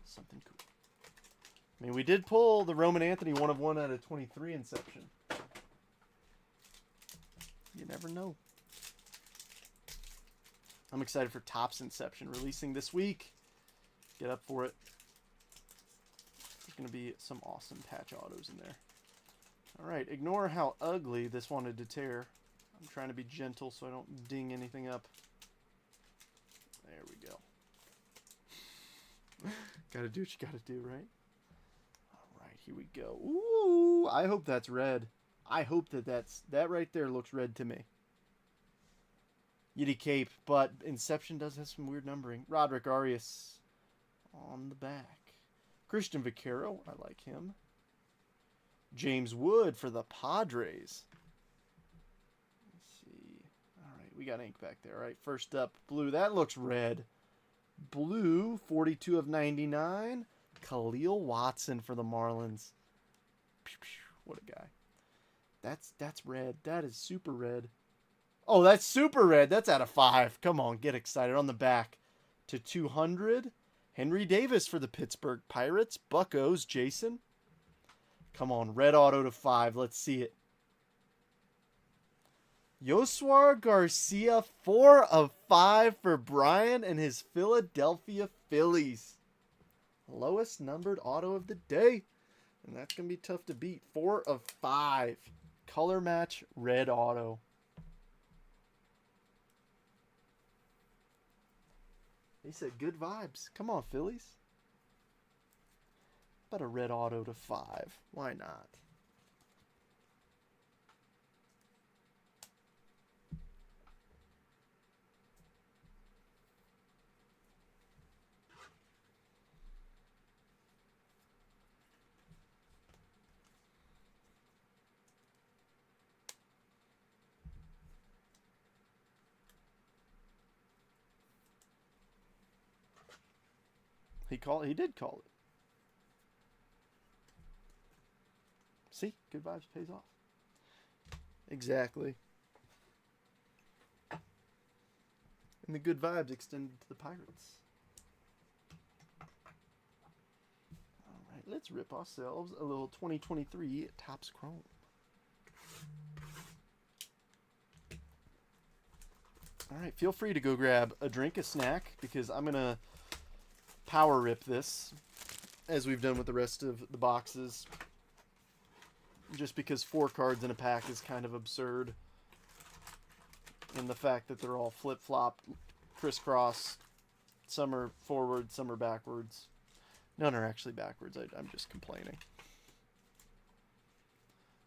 something cool. I mean, we did pull the Roman Anthony 1 of 1 out of 23 Inception. You never know. I'm excited for Topps Inception releasing this week. Get up for it. There's going to be some awesome patch autos in there. Alright, ignore how ugly this wanted to tear. I'm trying to be gentle so I don't ding anything up. There we go. Gotta do what you gotta do, right? Alright, here we go. Ooh, I hope that's red. I hope that right there looks red to me. Yiddy Cape, but Inception does have some weird numbering. Roderick Arias on the back. Christian Vaquero, I like him. James Wood for the Padres. Let's see. Alright, we got ink back there. Alright, first up, blue. That looks red. Blue, 42 of 99. Khalil Watson for the Marlins. Pew, pew, what a guy. That's red. That is super red. Oh, that's super red. That's out of 5. Come on, get excited. On the back to 200. Henry Davis for the Pittsburgh Pirates. Buccos, Jason. Come on, red auto to 5. Let's see it. Yoswar Garcia, 4 of 5 for Brian and his Philadelphia Phillies. Lowest numbered auto of the day. And that's going to be tough to beat. 4 of 5. Color match, red auto. He said good vibes. Come on, Phillies. How about a red auto to 5? Why not? He did call it. See? Good vibes pays off. Exactly. And the good vibes extended to the Pirates. Alright, let's rip ourselves a little 2023 Topps Chrome. Alright, feel free to go grab a drink, a snack, because I'm going to power rip this, as we've done with the rest of the boxes. Just because 4 cards in a pack is kind of absurd. And the fact that they're all flip-flop, crisscross, some are forward, some are backwards. None are actually backwards, I'm just complaining.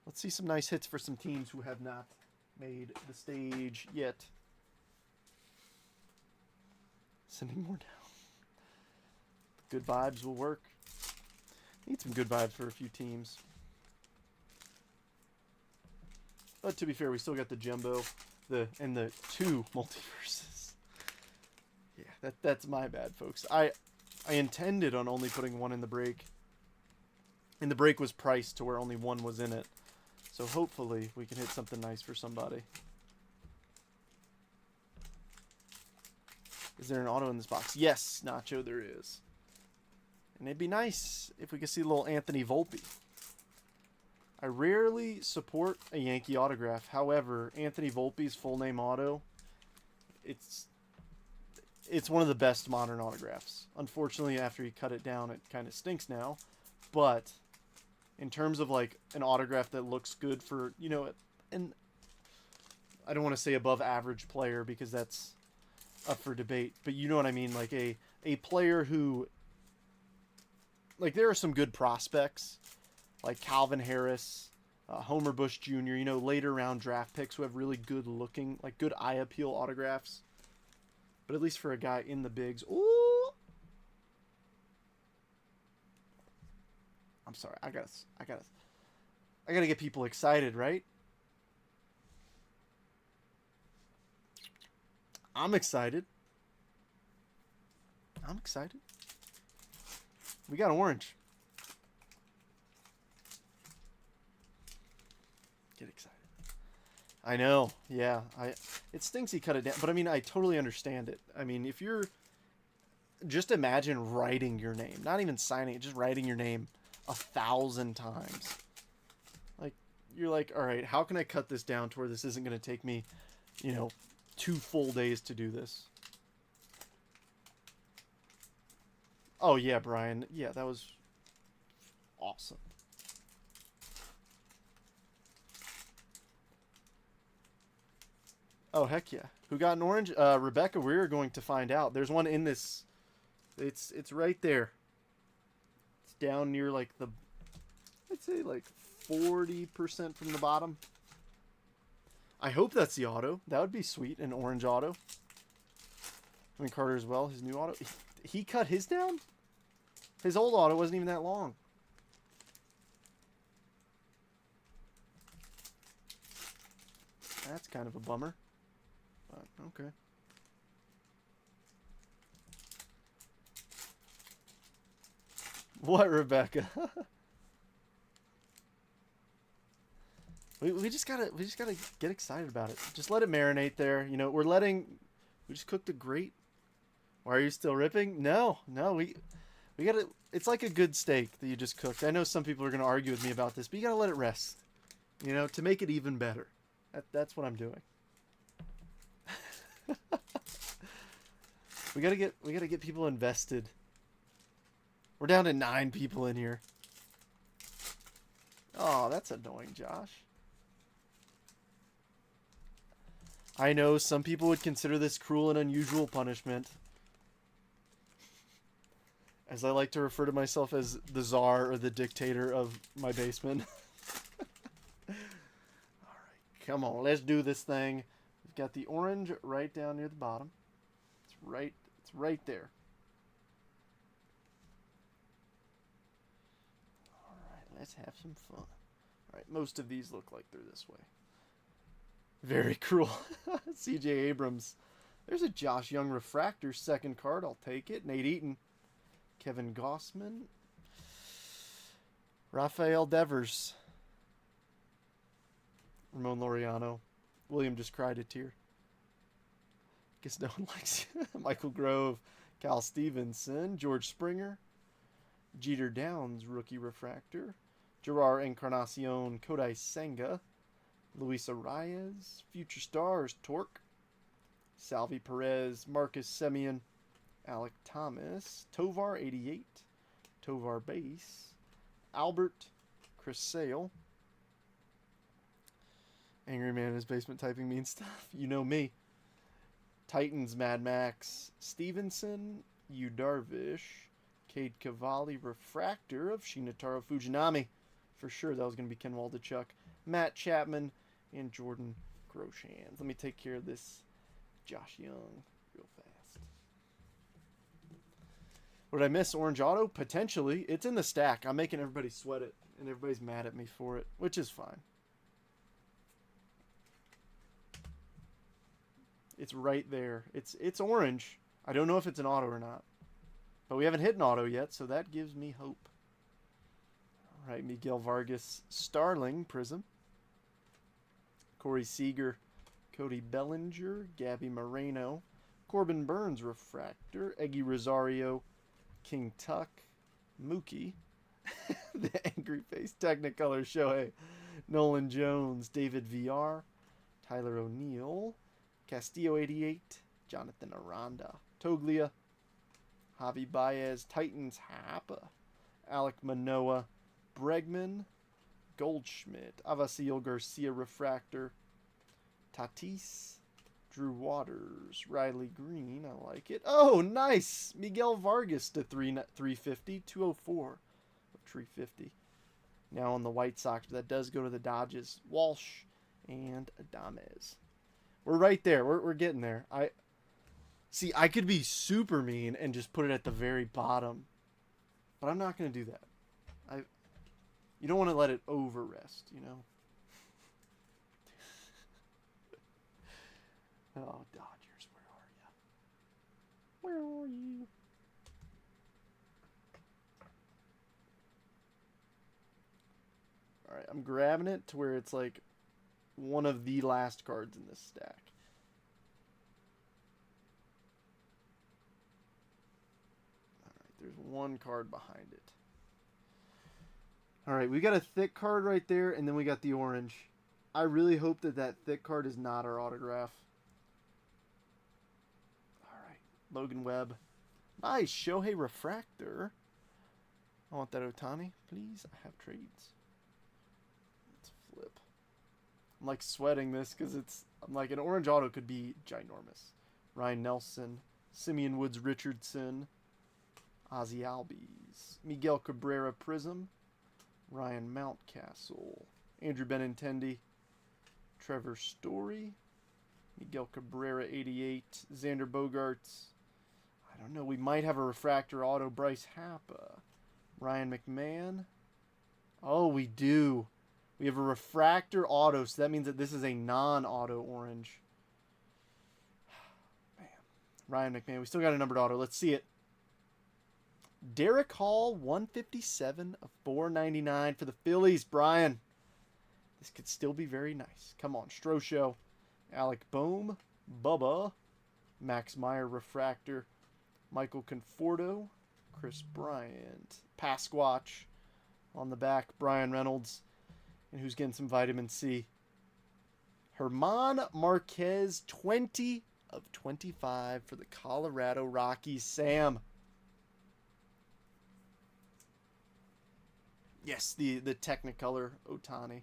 Let's see some nice hits for some teams who have not made the stage yet. Sending more down. Good vibes will work. Need some good vibes for a few teams. But to be fair, we still got the jumbo, and the 2 multiverses. Yeah, that's my bad, folks. I intended on only putting 1 in the break. And the break was priced to where only 1 was in it. So hopefully we can hit something nice for somebody. Is there an auto in this box? Yes, Nacho, there is. And it'd be nice if we could see a little Anthony Volpe. I rarely support a Yankee autograph. However, Anthony Volpe's full name auto, it's one of the best modern autographs. Unfortunately, after he cut it down, it kind of stinks now. But in terms of like an autograph that looks good for, you know, and I don't want to say above average player because that's up for debate, but you know what I mean, like a player who, like, there are some good prospects like Calvin Harris, Homer Bush Jr., you know, later round draft picks who have really good looking, like good eye appeal autographs. But at least for a guy in the bigs, ooh, I'm sorry, I gotta get people excited, right? I'm excited. We got orange. Get excited. I know. Yeah. It stinks he cut it down, but I mean, I totally understand it. I mean, if you're just imagine writing your name, not even signing it, just writing your name 1,000 times. Like, you're like, all right, how can I cut this down to where this isn't going to take me, 2 full days to do this? Oh, yeah, Brian. Yeah, that was awesome. Oh, heck yeah. Who got an orange? Rebecca, we're going to find out. There's one in this. It's right there. It's down near, like, I'd say, like, 40% from the bottom. I hope that's the auto. That would be sweet, an orange auto. I mean, Carter as well, his new auto. He cut his down? His old auto wasn't even that long. That's kind of a bummer. But, okay. What, Rebecca? we just gotta get excited about it. Just let it marinate there. We just cooked a great. Why are you still ripping? No, we gotta. It's like a good steak that you just cooked. I know some people are gonna argue with me about this, but you gotta let it rest. To make it even better. That's what I'm doing. we gotta get people invested. We're down to 9 people in here. Oh, that's annoying, Josh. I know some people would consider this cruel and unusual punishment. As I like to refer to myself as the czar or the dictator of my basement. Alright, come on, let's do this thing. We've got the orange right down near the bottom. It's right there. Alright, let's have some fun. Alright, most of these look like they're this way. Very cruel. CJ Abrams. There's a Josh Young refractor, second card. I'll take it. Nate Eaton. Kevin Gossman. Rafael Devers. Ramon Laureano. William just cried a tear. Guess no one likes you. Michael Grove. Cal Stevenson. George Springer. Jeter Downs, rookie refractor. Gerard Encarnacion. Kodai Senga. Luis Arias, Future Stars, Torque, Salvi Perez, Marcus Semien, Alec Thomas, Tovar 88, Tovar Base, Albert, Chris Sale. Angry Man in his basement typing mean stuff. You know me. Titans, Mad Max, Stevenson, Yu Darvish, Cade Cavalli, refractor of Shinataro Fujinami. For sure that was going to be Ken Waldachuk. Matt Chapman, and Jordan Groshans. Let me take care of this Josh Young real fast. Would I miss orange auto? Potentially. It's in the stack. I'm making everybody sweat it, and everybody's mad at me for it, which is fine. It's right there. It's orange. I don't know if it's an auto or not. But we haven't hit an auto yet, so that gives me hope. All right, Miguel Vargas, Starling, Prism. Corey Seager, Cody Bellinger, Gabby Moreno, Corbin Burns, refractor. Eggy Rosario, King Tuck, Mookie, the Angry Face Technicolor Shohei, Nolan Jones, David VR, Tyler O'Neill, Castillo 88, Jonathan Aranda, Toglia, Javi Baez, Titans Hapa, Alec Manoa, Bregman, Goldschmidt, Avasil Garcia refractor, Tatis, Drew Waters, Riley Green, I like it. Oh, nice! Miguel Vargas to 350, 204 of 350. Now on the White Sox, but that does go to the Dodgers. Walsh and Adames. We're right there. We're getting there. I could be super mean and just put it at the very bottom, but I'm not going to do that. You don't want to let it over rest, you know? Oh, Dodgers, where are you? Where are you? Alright, I'm grabbing it to where it's like one of the last cards in this stack. Alright, there's one card behind it. All right, we got a thick card right there, and then we got the orange. I really hope that that thick card is not our autograph. All right, Logan Webb. Nice, Shohei Refractor. I want that Ohtani, please. I have trades. Let's flip. I'm like sweating this because I'm like an orange auto could be ginormous. Ryan Nelson, Simeon Woods Richardson, Ozzy Albies, Miguel Cabrera Prism, Ryan Mountcastle, Andrew Benintendi, Trevor Story, Miguel Cabrera 88, Xander Bogaerts. I don't know. We might have a refractor auto. Bryce Harper, Ryan McMahon. Oh, we do. We have a refractor auto, so that means that this is a non-auto orange. Man. Ryan McMahon. We still got a numbered auto. Let's see it. Derek Hall, 157 of 499 for the Phillies. Brian. This could still be very nice. Come on. Strosho. Alec Boehm. Bubba. Max Meyer refractor. Michael Conforto. Chris Bryant. Pasquatch. On the back, Brian Reynolds. And who's getting some vitamin C? Herman Marquez, 20 of 25 for the Colorado Rockies. Sam. Yes, the Technicolor Ohtani.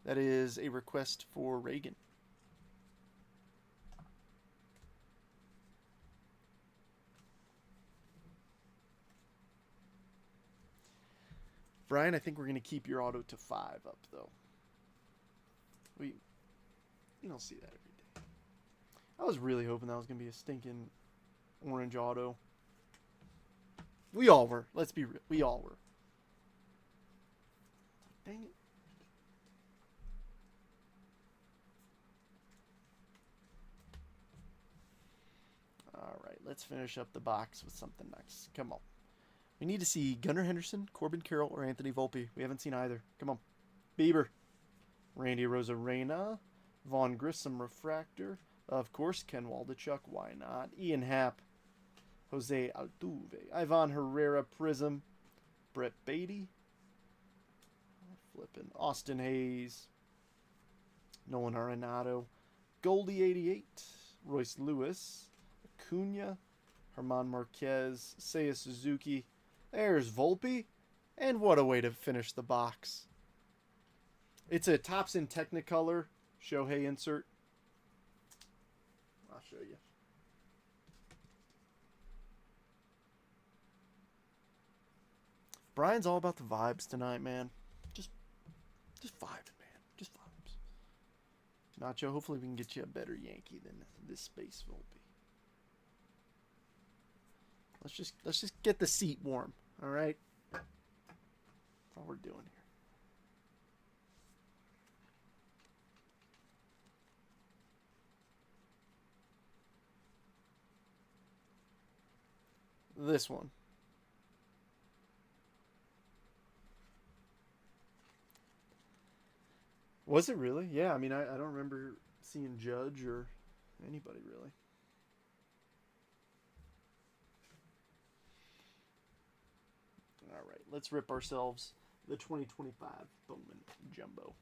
That is a request for Reagan. Brian, I think we're going to keep your auto to 5 up, though. You don't see that every day. I was really hoping that was going to be a stinking orange auto. We all were. Let's be real. We all were. Dang it. All right, let's finish up the box with something nice. Come on. We need to see Gunnar Henderson, Corbin Carroll, or Anthony Volpe. We haven't seen either. Come on. Bieber. Randy Rosarena. Vaughn Grissom Refractor. Of course, Ken Waldichuk. Why not? Ian Happ. Jose Altuve. Ivan Herrera Prism. Brett Beatty. Flipping. Austin Hayes. Nolan Arenado. Goldie 88. Royce Lewis. Acuna. Herman Marquez. Seiya Suzuki. There's Volpe. And what a way to finish the box. It's a Topps in Technicolor Shohei insert. I'll show you. Brian's all about the vibes tonight, man. Just vibing, man. Just vibes. Nacho, hopefully we can get you a better Yankee than this Space Volpe. Let's just get the seat warm, all right? That's all we're doing here. This one. Was it really? Yeah, I mean, I don't remember seeing Judge or anybody really. All right, let's rip ourselves the 2025 Bowman Jumbo.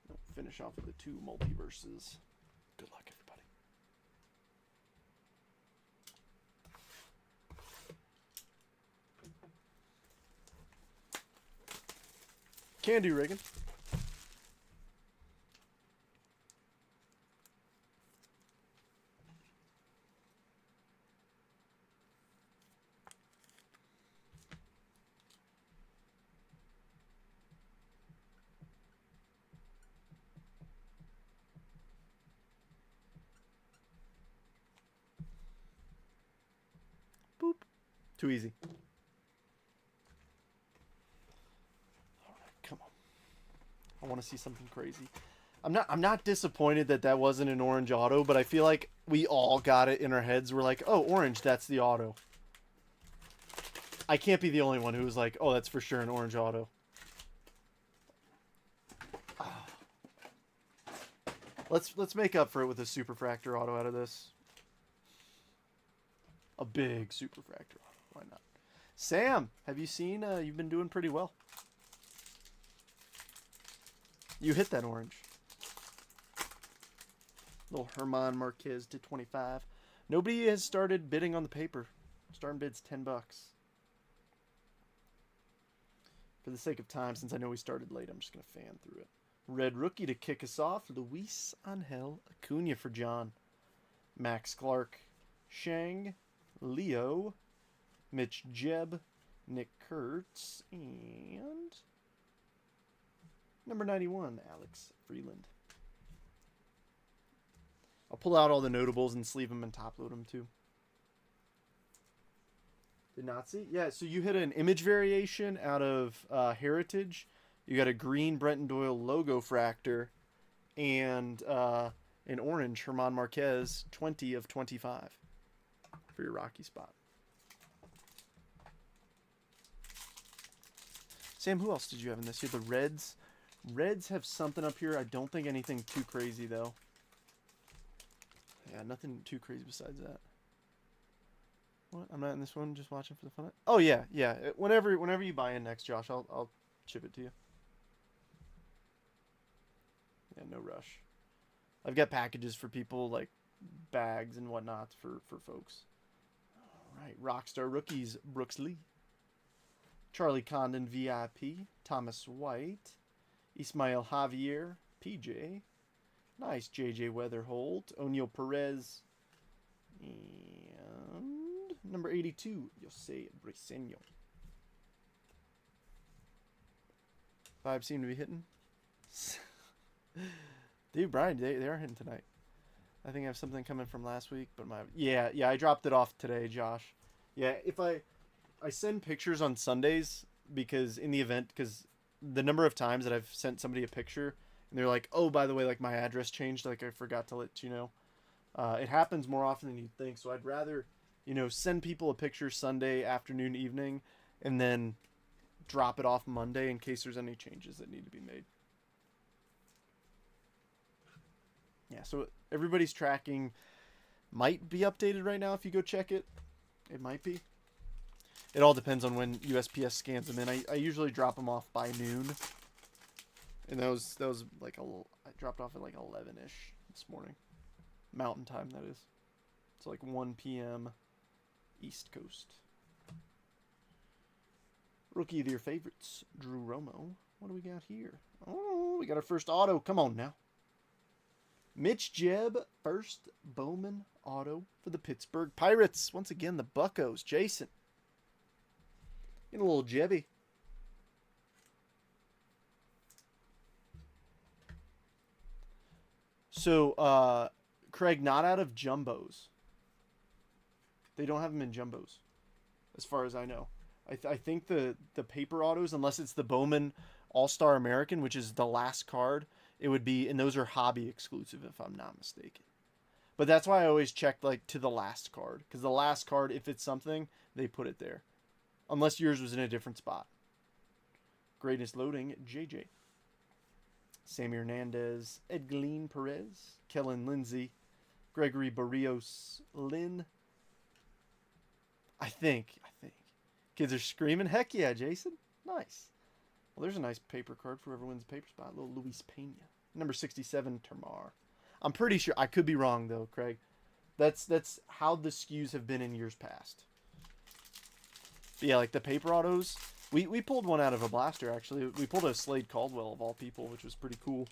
We'll finish off with the 2 multiverses. Good luck, everybody. Can do, Reagan. Boop. Too easy. All right, come on. I want to see something crazy. I'm not disappointed that that wasn't an orange auto, but I feel like we all got it in our heads. We're like, oh, orange, that's the auto. I can't be the only one who was like, oh, that's for sure an orange auto. Let's make up for it with a superfractor auto out of this. A big superfractor auto. Why not? Sam, have you seen? You've been doing pretty well. You hit that orange. Little Herman Marquez to 25. Nobody has started bidding on the paper. Starting bid's $10. For the sake of time, since I know we started late, I'm just going to fan through it. Red rookie to kick us off. Luis Angel Acuna for John. Max Clark. Shang. Leo. Mitch Jeb. Nick Kurtz. And number 91, Alex Freeland. I'll pull out all the notables and sleeve them and top load them too. Did not see? Yeah, so you hit an image variation out of Heritage. You got a green Brenton Doyle logo fractor and an orange Herman Marquez 20 of 25 for your Rocky spot. Sam, who else did you have in this here? The Reds. Reds have something up here. I don't think anything too crazy, though. Yeah, nothing too crazy besides that. What? I'm not in this one, just watching for the fun of it. Oh, yeah, yeah. Whenever you buy in next, Josh, I'll chip it to you. Yeah, no rush. I've got packages for people, like bags and whatnot for folks. All right, Rockstar Rookies, Brooks Lee. Charlie Condon, VIP. Thomas White. Ismael Javier, PJ. Nice, JJ Weatherholt. O'Neill Perez. And number 82, Jose Briseño. Vibes seem to be hitting. Dude, Brian, they are hitting tonight. I think I have something coming from last week, but yeah, I dropped it off today, Josh. Yeah, if I send pictures on Sundays because in the event, because the number of times that I've sent somebody a picture and they're like, oh, by the way, like my address changed, like I forgot to let you know. It happens more often than you'd think, so I'd rather, send people a picture Sunday afternoon, evening, and then drop it off Monday in case there's any changes that need to be made. Yeah, so everybody's tracking might be updated right now if you go check it. It might be. It all depends on when USPS scans them in. I usually drop them off by noon. And that was like I dropped off at like 11-ish this morning. Mountain time, that is. It's like 1 p.m. East Coast. Rookie of your favorites, Drew Romo. What do we got here? Oh, we got our first auto. Come on now. Mitch Jeb, first Bowman auto for the Pittsburgh Pirates. Once again, the Buccos. Jason. Getting a little Jebby. So, Craig, not out of jumbos. They don't have them in jumbos, as far as I know. I think the paper autos, unless it's the Bowman All-Star American, which is the last card, it would be, and those are hobby exclusive if I'm not mistaken. But that's why I always check like to the last card, because the last card, if it's something, they put it there, unless yours was in a different spot. Greatest loading, JJ. Sammy Hernandez, Edglin Perez, Kellen Lindsay, Gregory Barrios, Lynn. I think. Kids are screaming. Heck yeah, Jason. Nice. Well, there's a nice paper card for whoever wins the paper spot. Little Luis Pena. Number 67, Termar. I'm pretty sure. I could be wrong, though, Craig. That's how the SKUs have been in years past. But yeah, like the paper autos. We pulled one out of a blaster, actually. We pulled a Slade Caldwell, of all people, which was pretty cool.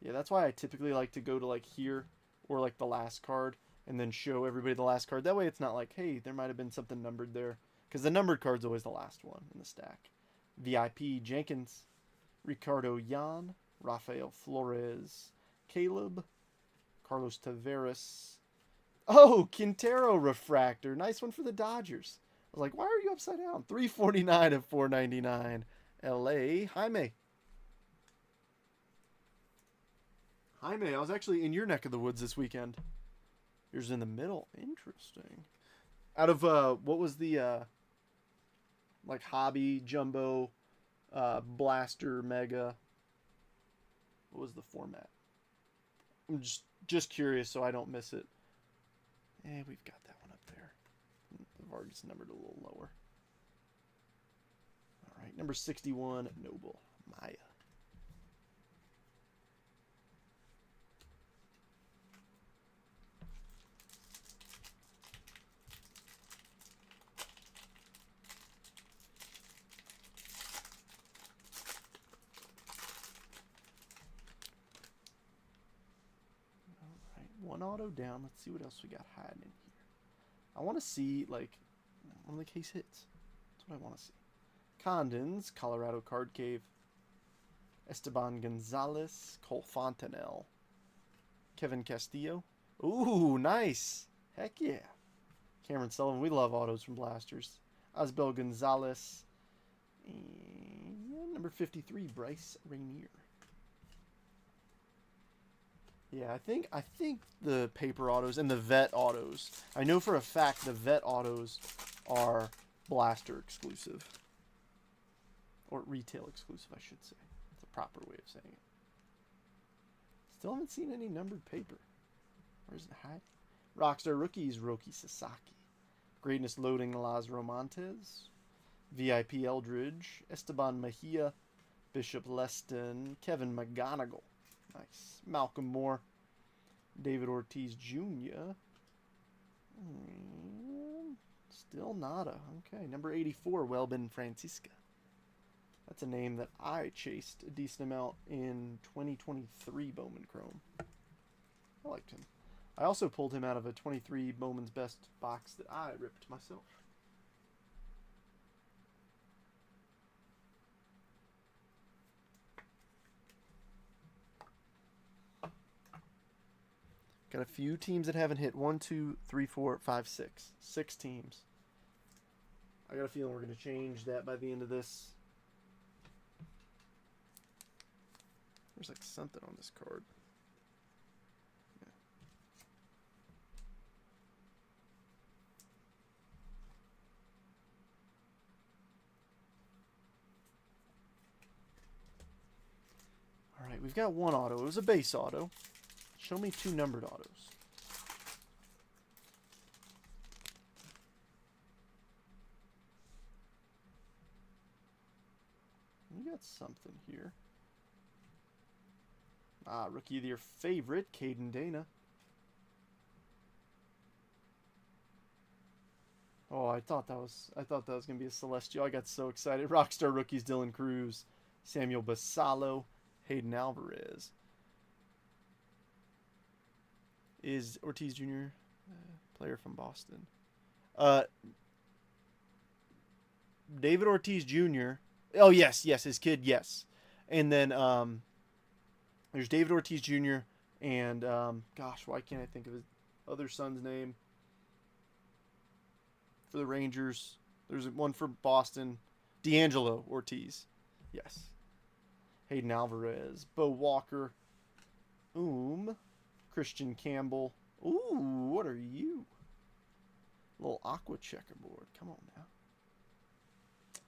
Yeah, that's why I typically like to go to, like, here, or, like, the last card, and then show everybody the last card. That way it's not like, hey, there might have been something numbered there. Because the numbered card's always the last one in the stack. VIP Jenkins, Ricardo Yan, Rafael Flores, Caleb, Carlos Taveras. Oh, Quintero Refractor. Nice one for the Dodgers. I was like, why are you upside down? 349 of 499. LA. Jaime, I was actually in your neck of the woods this weekend. Yours in the middle. Interesting. Out of, what was the, like, hobby, jumbo, blaster, mega? What was the format? I'm just curious so I don't miss it. We've got that one up there. The Vargas numbered a little lower. right, number 61, Noble Maya. One auto down. Let's see what else we got hiding in here. I want to see, like, one of the case hits. That's what I want to see. Condons, Colorado Card Cave. Esteban Gonzalez, Cole Fontanelle. Kevin Castillo. Ooh, nice. Heck yeah. Cameron Sullivan. We love autos from Blasters. Osbel Gonzalez. And number 53, Bryce Rainier. Yeah, I think the paper autos and the vet autos. I know for a fact the vet autos are Blaster exclusive. Or retail exclusive, I should say. It's a proper way of saying it. Still haven't seen any numbered paper. Where's the high? Rockstar Rookies, Roki Sasaki. Greatness Loading, Lazaro Montes. VIP Eldridge, Esteban Mejia, Bishop Leston, Kevin McGonigal. Nice. Malcolm Moore. David Ortiz Jr. Still nada. Okay. Number 84, Welbin Francisca. That's a name that I chased a decent amount in 2023 Bowman Chrome. I liked him. I also pulled him out of a 23 Bowman's Best box that I ripped myself. Got a few teams that haven't hit. 1, 2, 3, 4, 5, 6. 6 teams. I got a feeling we're going to change that by the end of this. There's like something on this card. Yeah. All right, we've got one auto. It was a base auto. Show me 2 numbered autos. We got something here. Ah, rookie of your favorite, Caden Dana. Oh, I thought that was gonna be a Celestial. I got so excited. Rockstar Rookies, Dylan Cruz, Samuel Basalo, Hayden Alvarez. Is Ortiz Jr. Player from Boston? David Ortiz Jr. Oh yes, his kid, yes. And then there's David Ortiz Jr. and gosh, why can't I think of his other son's name? For the Rangers, there's one for Boston, D'Angelo Ortiz. Yes. Hayden Alvarez, Bo Walker, Christian Campbell. Ooh, what are you? Little aqua checkerboard. Come on now.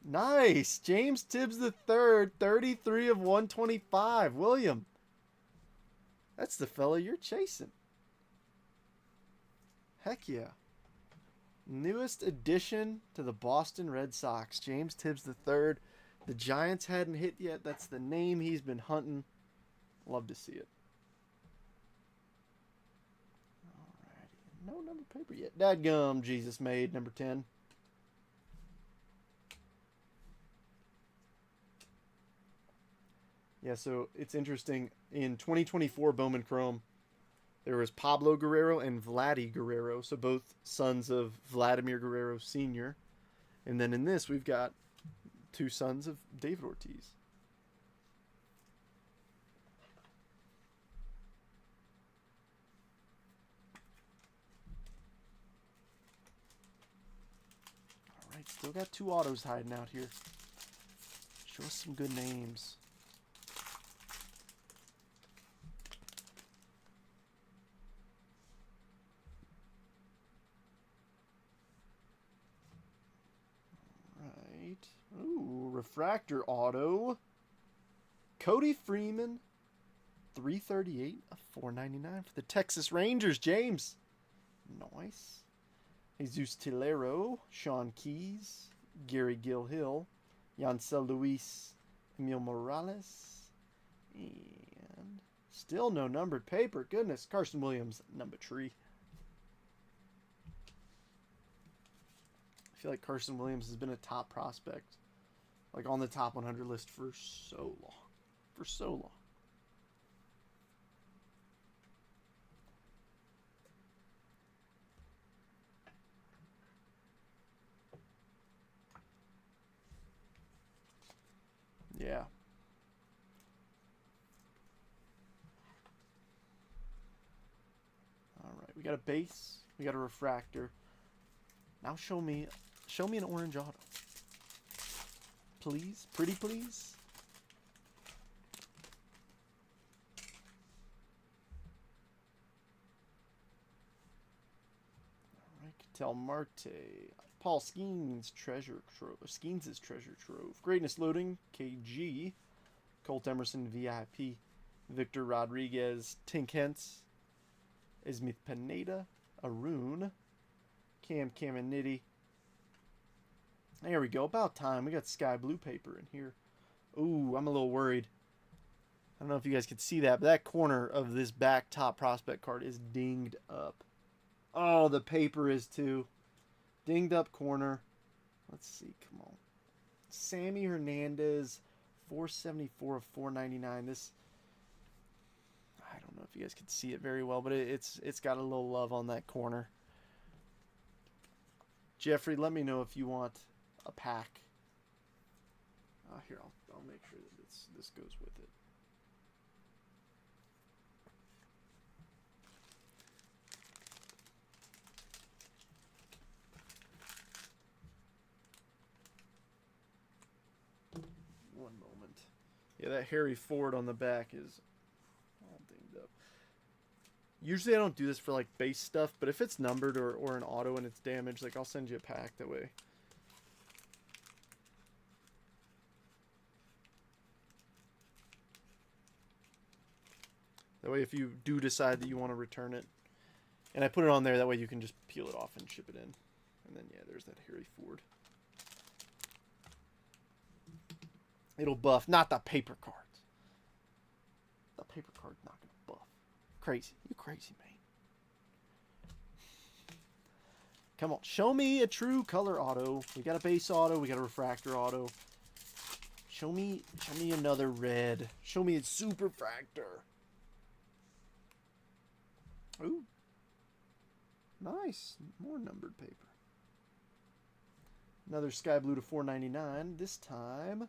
Nice. James Tibbs III, 33 of 125. William. That's the fella you're chasing. Heck yeah. Newest addition to the Boston Red Sox. James Tibbs III. The Giants hadn't hit yet. That's the name he's been hunting. Love to see it. No number paper yet. Dadgum, Jesus made, number 10. Yeah, so it's interesting. In 2024 Bowman Chrome, there was Pablo Guerrero and Vladdy Guerrero, so both sons of Vladimir Guerrero Sr. And then in this, we've got 2 sons of David Ortiz. Still got 2 autos hiding out here. Show us some good names. Right. Ooh, refractor auto. Cody Freeman. 338 of 499 for the Texas Rangers, James. Nice. Jesus Tillero, Sean Keys, Gary Gilhill, Yancel Luis, Emil Morales, and still no numbered paper. Goodness, Carson Williams, number 3. I feel like Carson Williams has been a top prospect, like on the top 100 list for so long. For so long. Yeah. All right, we got a base, we got a refractor. Now show me an orange auto. Please, pretty please. All right, Ketel Marte, Paul Skeens' treasure trove. Greatness loading, KG, Colt Emerson VIP, Victor Rodriguez, Tink Hentz, Ismith Pineda, Arun, Cam Caminiti. There we go. About time. We got sky blue paper in here. Ooh, I'm a little worried. I don't know if you guys could see that, but that corner of this back top prospect card is dinged up. Oh, the paper is too. Dinged up corner. Let's see. Come on. Sammy Hernandez, 474 of 499. This, I don't know if you guys can see it very well, but it's got a little love on that corner. Jeffrey, let me know if you want a pack. Here, I'll make sure that this goes with it. One moment. Yeah, that Harry Ford on the back is all dinged up. Usually I don't do this for like base stuff, but if it's numbered or an auto and it's damaged, like I'll send you a pack that way. That way if you do decide that you want to return it, and I put it on there, that way you can just peel it off and ship it in. And then yeah, there's that Harry Ford. It'll buff, not the paper cards. The paper card's not going to buff. Crazy. You crazy, man. Come on. Show me a true color auto. We got a base auto. We got a refractor auto. Show me another red. Show me a super fractor. Ooh. Nice. More numbered paper. Another sky blue to 499. This time,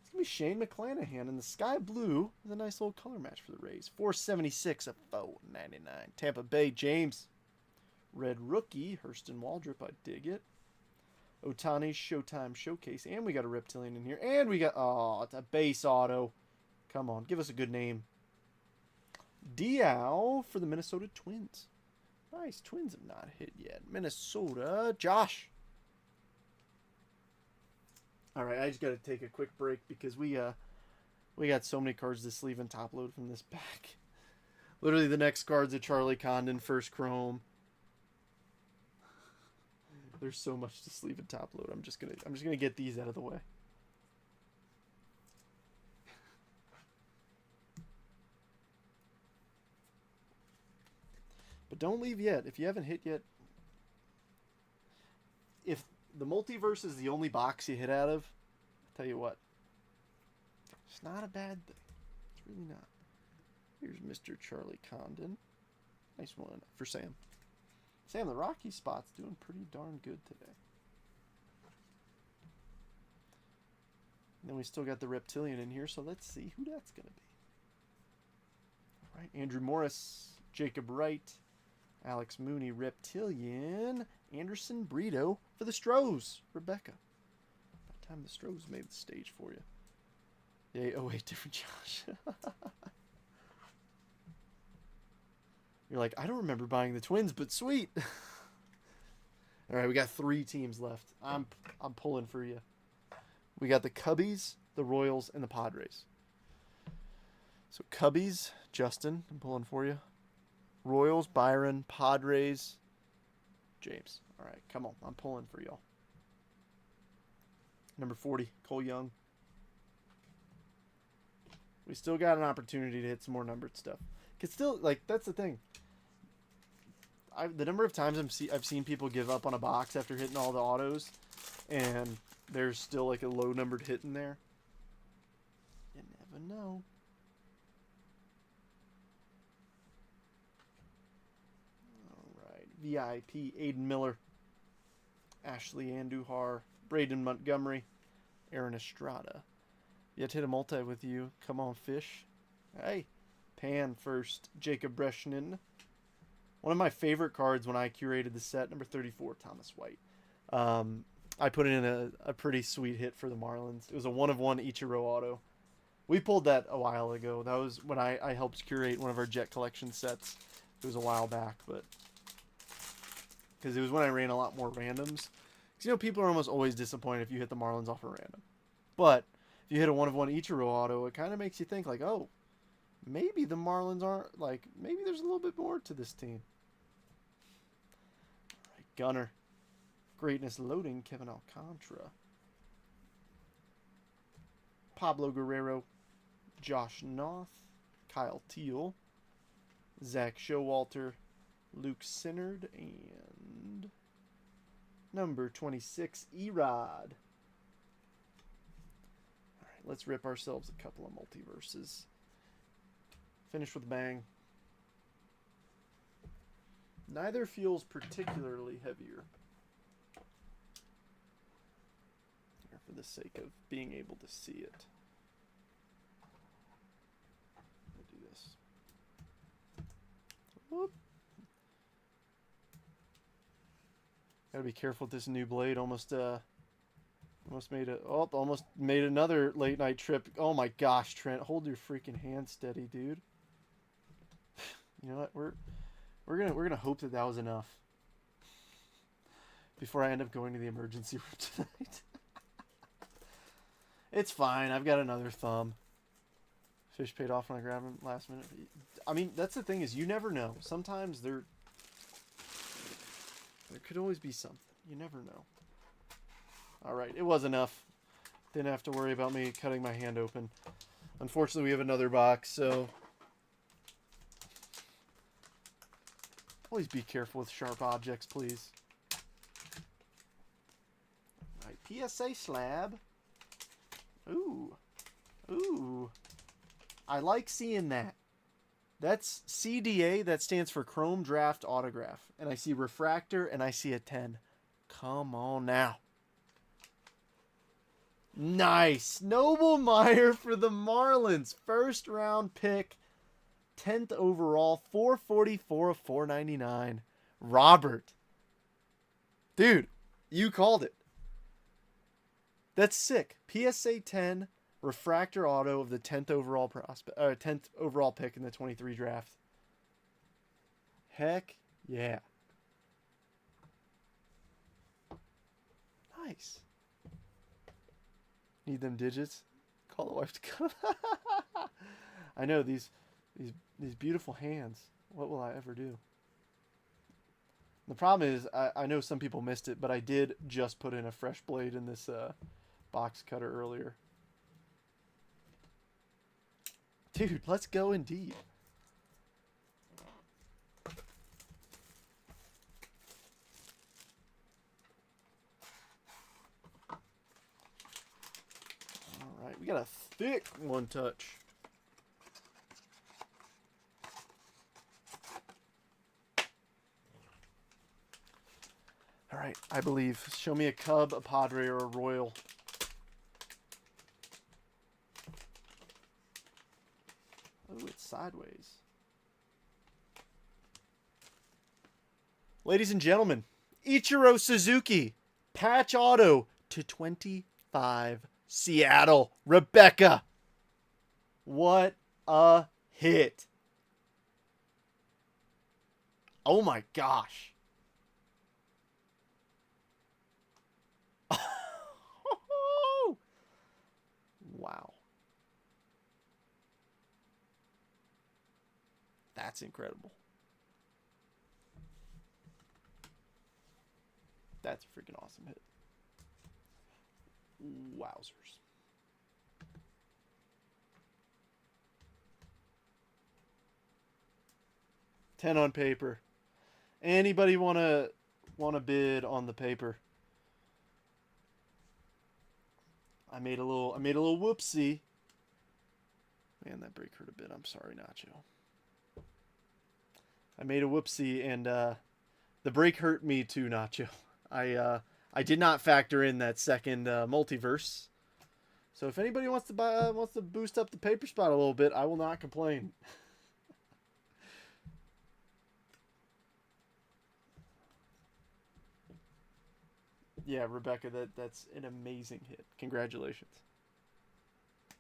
it's going to be Shane McClanahan. And the sky blue is a nice little color match for the Rays. 476 of 499. Tampa Bay, James. Red rookie, Hurston Waldrop. I dig it. Otani's Showtime Showcase. And we got a Reptilian in here. And we got, oh, it's a base auto. Come on, give us a good name. Diao for the Minnesota Twins. Nice, Twins have not hit yet. Minnesota, Josh. All right, I just got to take a quick break because we got so many cards to sleeve and top load from this pack. Literally, the next card's a Charlie Condon first chrome. There's so much to sleeve and top load. I'm just gonna get these out of the way. But don't leave yet. If you haven't hit yet, if the multiverse is the only box you hit out of, I'll tell you what, it's not a bad thing. It's really not. Here's Mr. Charlie Condon. Nice one for Sam. Sam, the Rocky spot's doing pretty darn good today. And then we still got the Reptilian in here, so let's see who that's going to be. All right, Andrew Morris, Jacob Wright, Alex Mooney, Reptilian, Anderson Brito for the Stros, Rebecca. About time the Stros made the stage for you. Yeah, oh wait, different Josh. You're like, I don't remember buying the Twins, but sweet. All right, we got 3 teams left. I'm pulling for you. We got the Cubbies, the Royals, and the Padres. So Cubbies, Justin, I'm pulling for you. Royals, Byron, Padres, James. All right, come on. I'm pulling for y'all. Number 40, Cole Young. We still got an opportunity to hit some more numbered stuff. Cause still, like, that's the thing. The number of times I've seen people give up on a box after hitting all the autos, and there's still like a low numbered hit in there. You never know. All right, VIP Aiden Miller, Ashley Andujar, Braden Montgomery, Aaron Estrada. Yet hit a multi with you. Come on, fish. Hey, Pan first. Jacob Breshnan. One of my favorite cards when I curated the set, number 34, Thomas White. I put in a pretty sweet hit for the Marlins. It was a 1-of-1 Ichiro auto. We pulled that a while ago. That was when I helped curate one of our Jet Collection sets. It was a while back, but because it was when I ran a lot more randoms. Because, you know, people are almost always disappointed if you hit the Marlins off a random. But if you hit a 1-of-1 Ichiro auto, it kind of makes you think, like, oh, maybe the Marlins aren't, like, maybe there's a little bit more to this team. All right, Gunner. Greatness loading, Kevin Alcantara. Pablo Guerrero. Josh Noth. Kyle Teal. Zach Showalter. Luke Sinnard. And number 26, Erod. Let's rip ourselves a couple of multiverses. Finish with a bang. Neither feels particularly heavier. Here, for the sake of being able to see it. I'll do this. Whoop. Gotta be careful with this new blade. Almost made another late night trip. Oh my gosh, Trent, hold your freaking hand steady, dude. You know what? We're gonna hope that was enough before I end up going to the emergency room tonight. It's fine. I've got another thumb. Fish paid off when I grabbed him last minute. I mean, that's the thing, is you never know. Sometimes there could always be something. You never know. All right, it was enough. Didn't have to worry about me cutting my hand open. Unfortunately, we have another box, so always be careful with sharp objects, please. All right, PSA slab. Ooh. Ooh. I like seeing that. That's CDA, that stands for Chrome Draft Autograph. And I see Refractor, and I see a 10. Come on now. Nice. Noble Meyer for the Marlins. First round pick. 10th overall. 444 of 499. Robert. Dude, you called it. That's sick. PSA 10 refractor auto of the 10th overall prospect, 10th overall pick in the 23 draft. Heck yeah. Nice. Need them digits? Call the wife to come. I know these beautiful hands. What will I ever do? The problem is, I know some people missed it, but I did just put in a fresh blade in this box cutter earlier. Dude, let's go indeed. All right, we got a thick one touch. All right, I believe. Show me a Cub, a Padre, or a Royal. Oh, it's sideways. Ladies and gentlemen, Ichiro Suzuki, patch auto to 25, Seattle, Rebecca. What a hit. Oh my gosh. Wow. That's incredible. That's a freaking awesome hit. Wowzers. $10 on paper. Anybody wanna bid on the paper? I made a little whoopsie. Man, that break hurt a bit. I'm sorry, Nacho. I made a whoopsie, and the break hurt me too, Nacho. I did not factor in that second multiverse. So if anybody wants to boost up the paper spot a little bit, I will not complain. Yeah, Rebecca, that's an amazing hit. Congratulations. I'm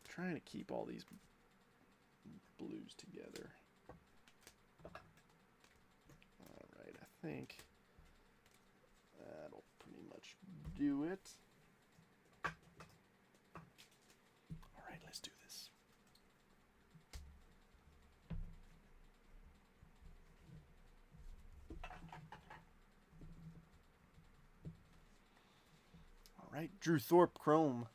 trying to keep all these blues together. Alright, I think that'll pretty much do it. Alright, let's do this. Alright, Drew Thorpe, Chrome.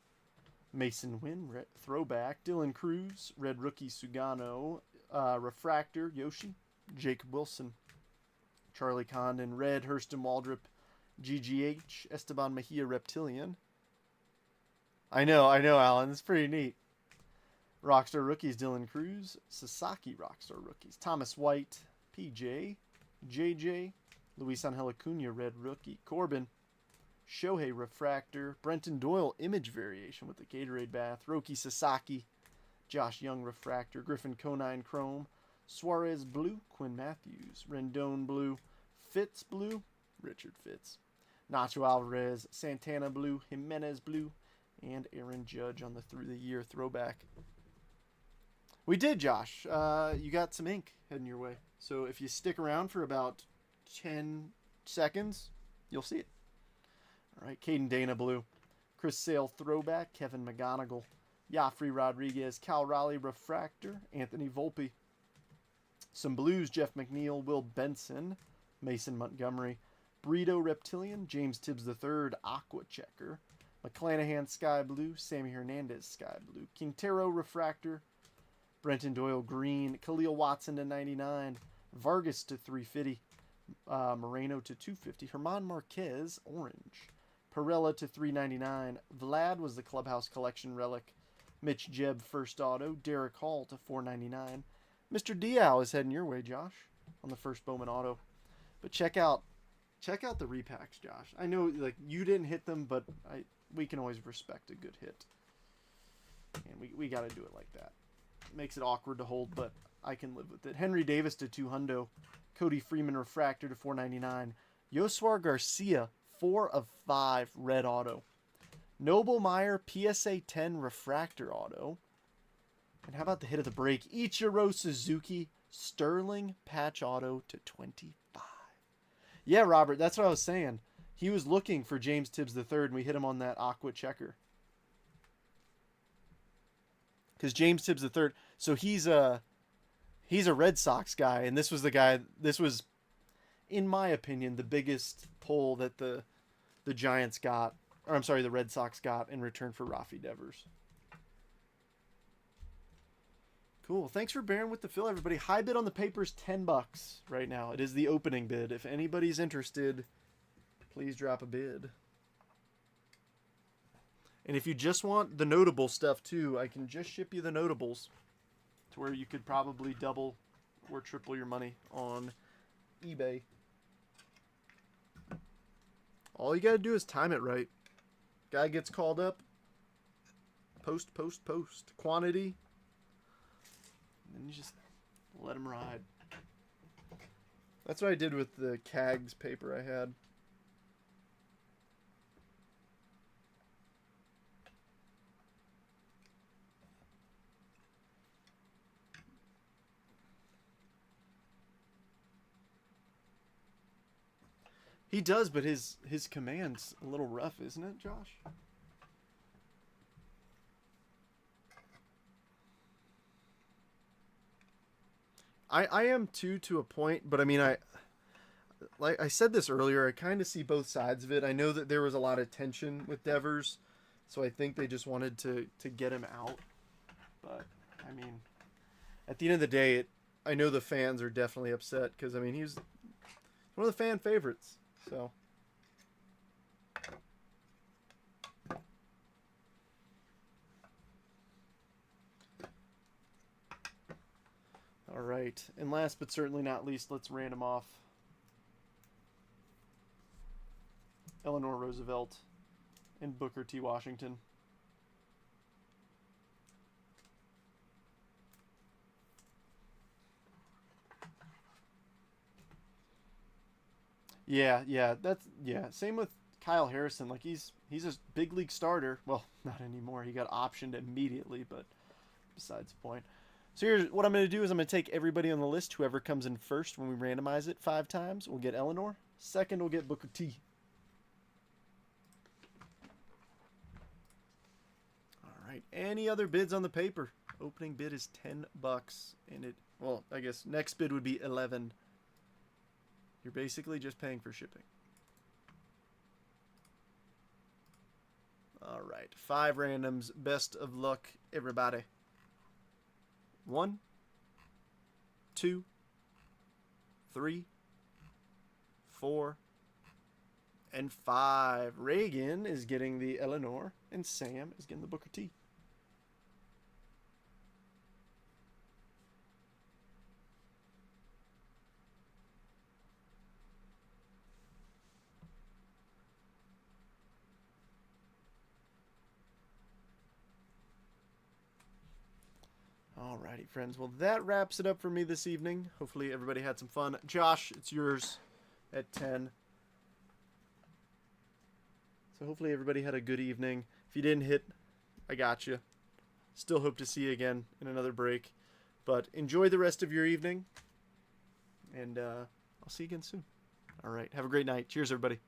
Mason Wynn, throwback. Dylan Cruz, red rookie Sugano. Refractor, Yoshi. Jacob Wilson. Charlie Condon, red. Hurston Waldrop, GGH. Esteban Mejia, Reptilian. I know, Alan. It's pretty neat. Rockstar rookies, Dylan Cruz. Sasaki Rockstar rookies. Thomas White, PJ. JJ. Luis Angel Acuna, red rookie. Corbin. Shohei Refractor, Brenton Doyle Image Variation with the Gatorade Bath, Roki Sasaki, Josh Young Refractor, Griffin Conine Chrome, Suarez Blue, Quinn Matthews, Rendon Blue, Fitz Blue, Richard Fitz, Nacho Alvarez, Santana Blue, Jimenez Blue, and Aaron Judge on the Through the Year throwback. We did, Josh. You got some ink heading your way. So if you stick around for about 10 seconds, you'll see it. All right, Caden Dana Blue, Chris Sale Throwback, Kevin McGonigal, Joffrey Rodriguez, Cal Raleigh Refractor, Anthony Volpe. Some Blues, Jeff McNeil, Will Benson, Mason Montgomery, Burrito Reptilian, James Tibbs III, Aqua Checker, McClanahan Sky Blue, Sammy Hernandez Sky Blue, Quintero Refractor, Brenton Doyle Green, Khalil Watson to 99, Vargas to 350, Moreno to 250, Herman Marquez Orange, Perella to 399, Vlad was the Clubhouse Collection relic, Mitch Jebb first auto, Derek Hall to 499. Mr. Diao is heading your way, Josh, on the first Bowman auto. But check out the repacks, Josh. I know like you didn't hit them, but we can always respect a good hit. And we got to do it like that. It makes it awkward to hold, but I can live with it. Henry Davis to 200, Cody Freeman Refractor to 499, Yoswar Garcia 4 of 5 red auto, Noble Meyer PSA 10 Refractor auto, and how about the hit of the break? Ichiro Suzuki Sterling patch auto to 25. Yeah, Robert, that's what I was saying. He was looking for James Tibbs III, and we hit him on that Aqua Checker. Because James Tibbs III, so he's a Red Sox guy, and this was the guy. This was, in my opinion, the biggest pull that the Giants got, or I'm sorry, the Red Sox got in return for Rafi Devers. Cool. Thanks for bearing with the fill, everybody. High bid on the paper is $10 right now. It is the opening bid. If anybody's interested, please drop a bid. And if you just want the notable stuff too, I can just ship you the notables to where you could probably double or triple your money on eBay. All you got to do is time it right. Guy gets called up. Post. Quantity. And then you just let him ride. That's what I did with the CAGS paper I had. He does, but his command's a little rough, isn't it, Josh? I am too, to a point, but I mean, like I said this earlier, I kind of see both sides of it. I know that there was a lot of tension with Devers, so I think they just wanted to get him out. But I mean, at the end of the day, I know the fans are definitely upset because I mean he's one of the fan favorites. So. All right, and last but certainly not least, let's random off Eleanor Roosevelt and Booker T. Washington. Yeah, same with Kyle Harrison. Like he's a big league starter. Well, not anymore. He got optioned immediately, but besides the point. So here's what I'm going to do is I'm going to take everybody on the list. Whoever comes in first when we randomize it 5 times, we'll get Eleanor. Second, we'll get Booker T. All right. Any other bids on the paper? Opening bid is $10, and it. Well, I guess next bid would be 11. You're basically just paying for shipping. All right. 5 randoms. Best of luck, everybody. 1, 2, 3, 4, and 5. Reagan is getting the Eleanor, and Sam is getting the Booker T. Alrighty, friends. Well, that wraps it up for me this evening. Hopefully everybody had some fun. Josh, it's yours at 10. So hopefully everybody had a good evening. If you didn't hit, I got you. Still hope to see you again in another break. But enjoy the rest of your evening. And I'll see you again soon. All right. Have a great night. Cheers, everybody.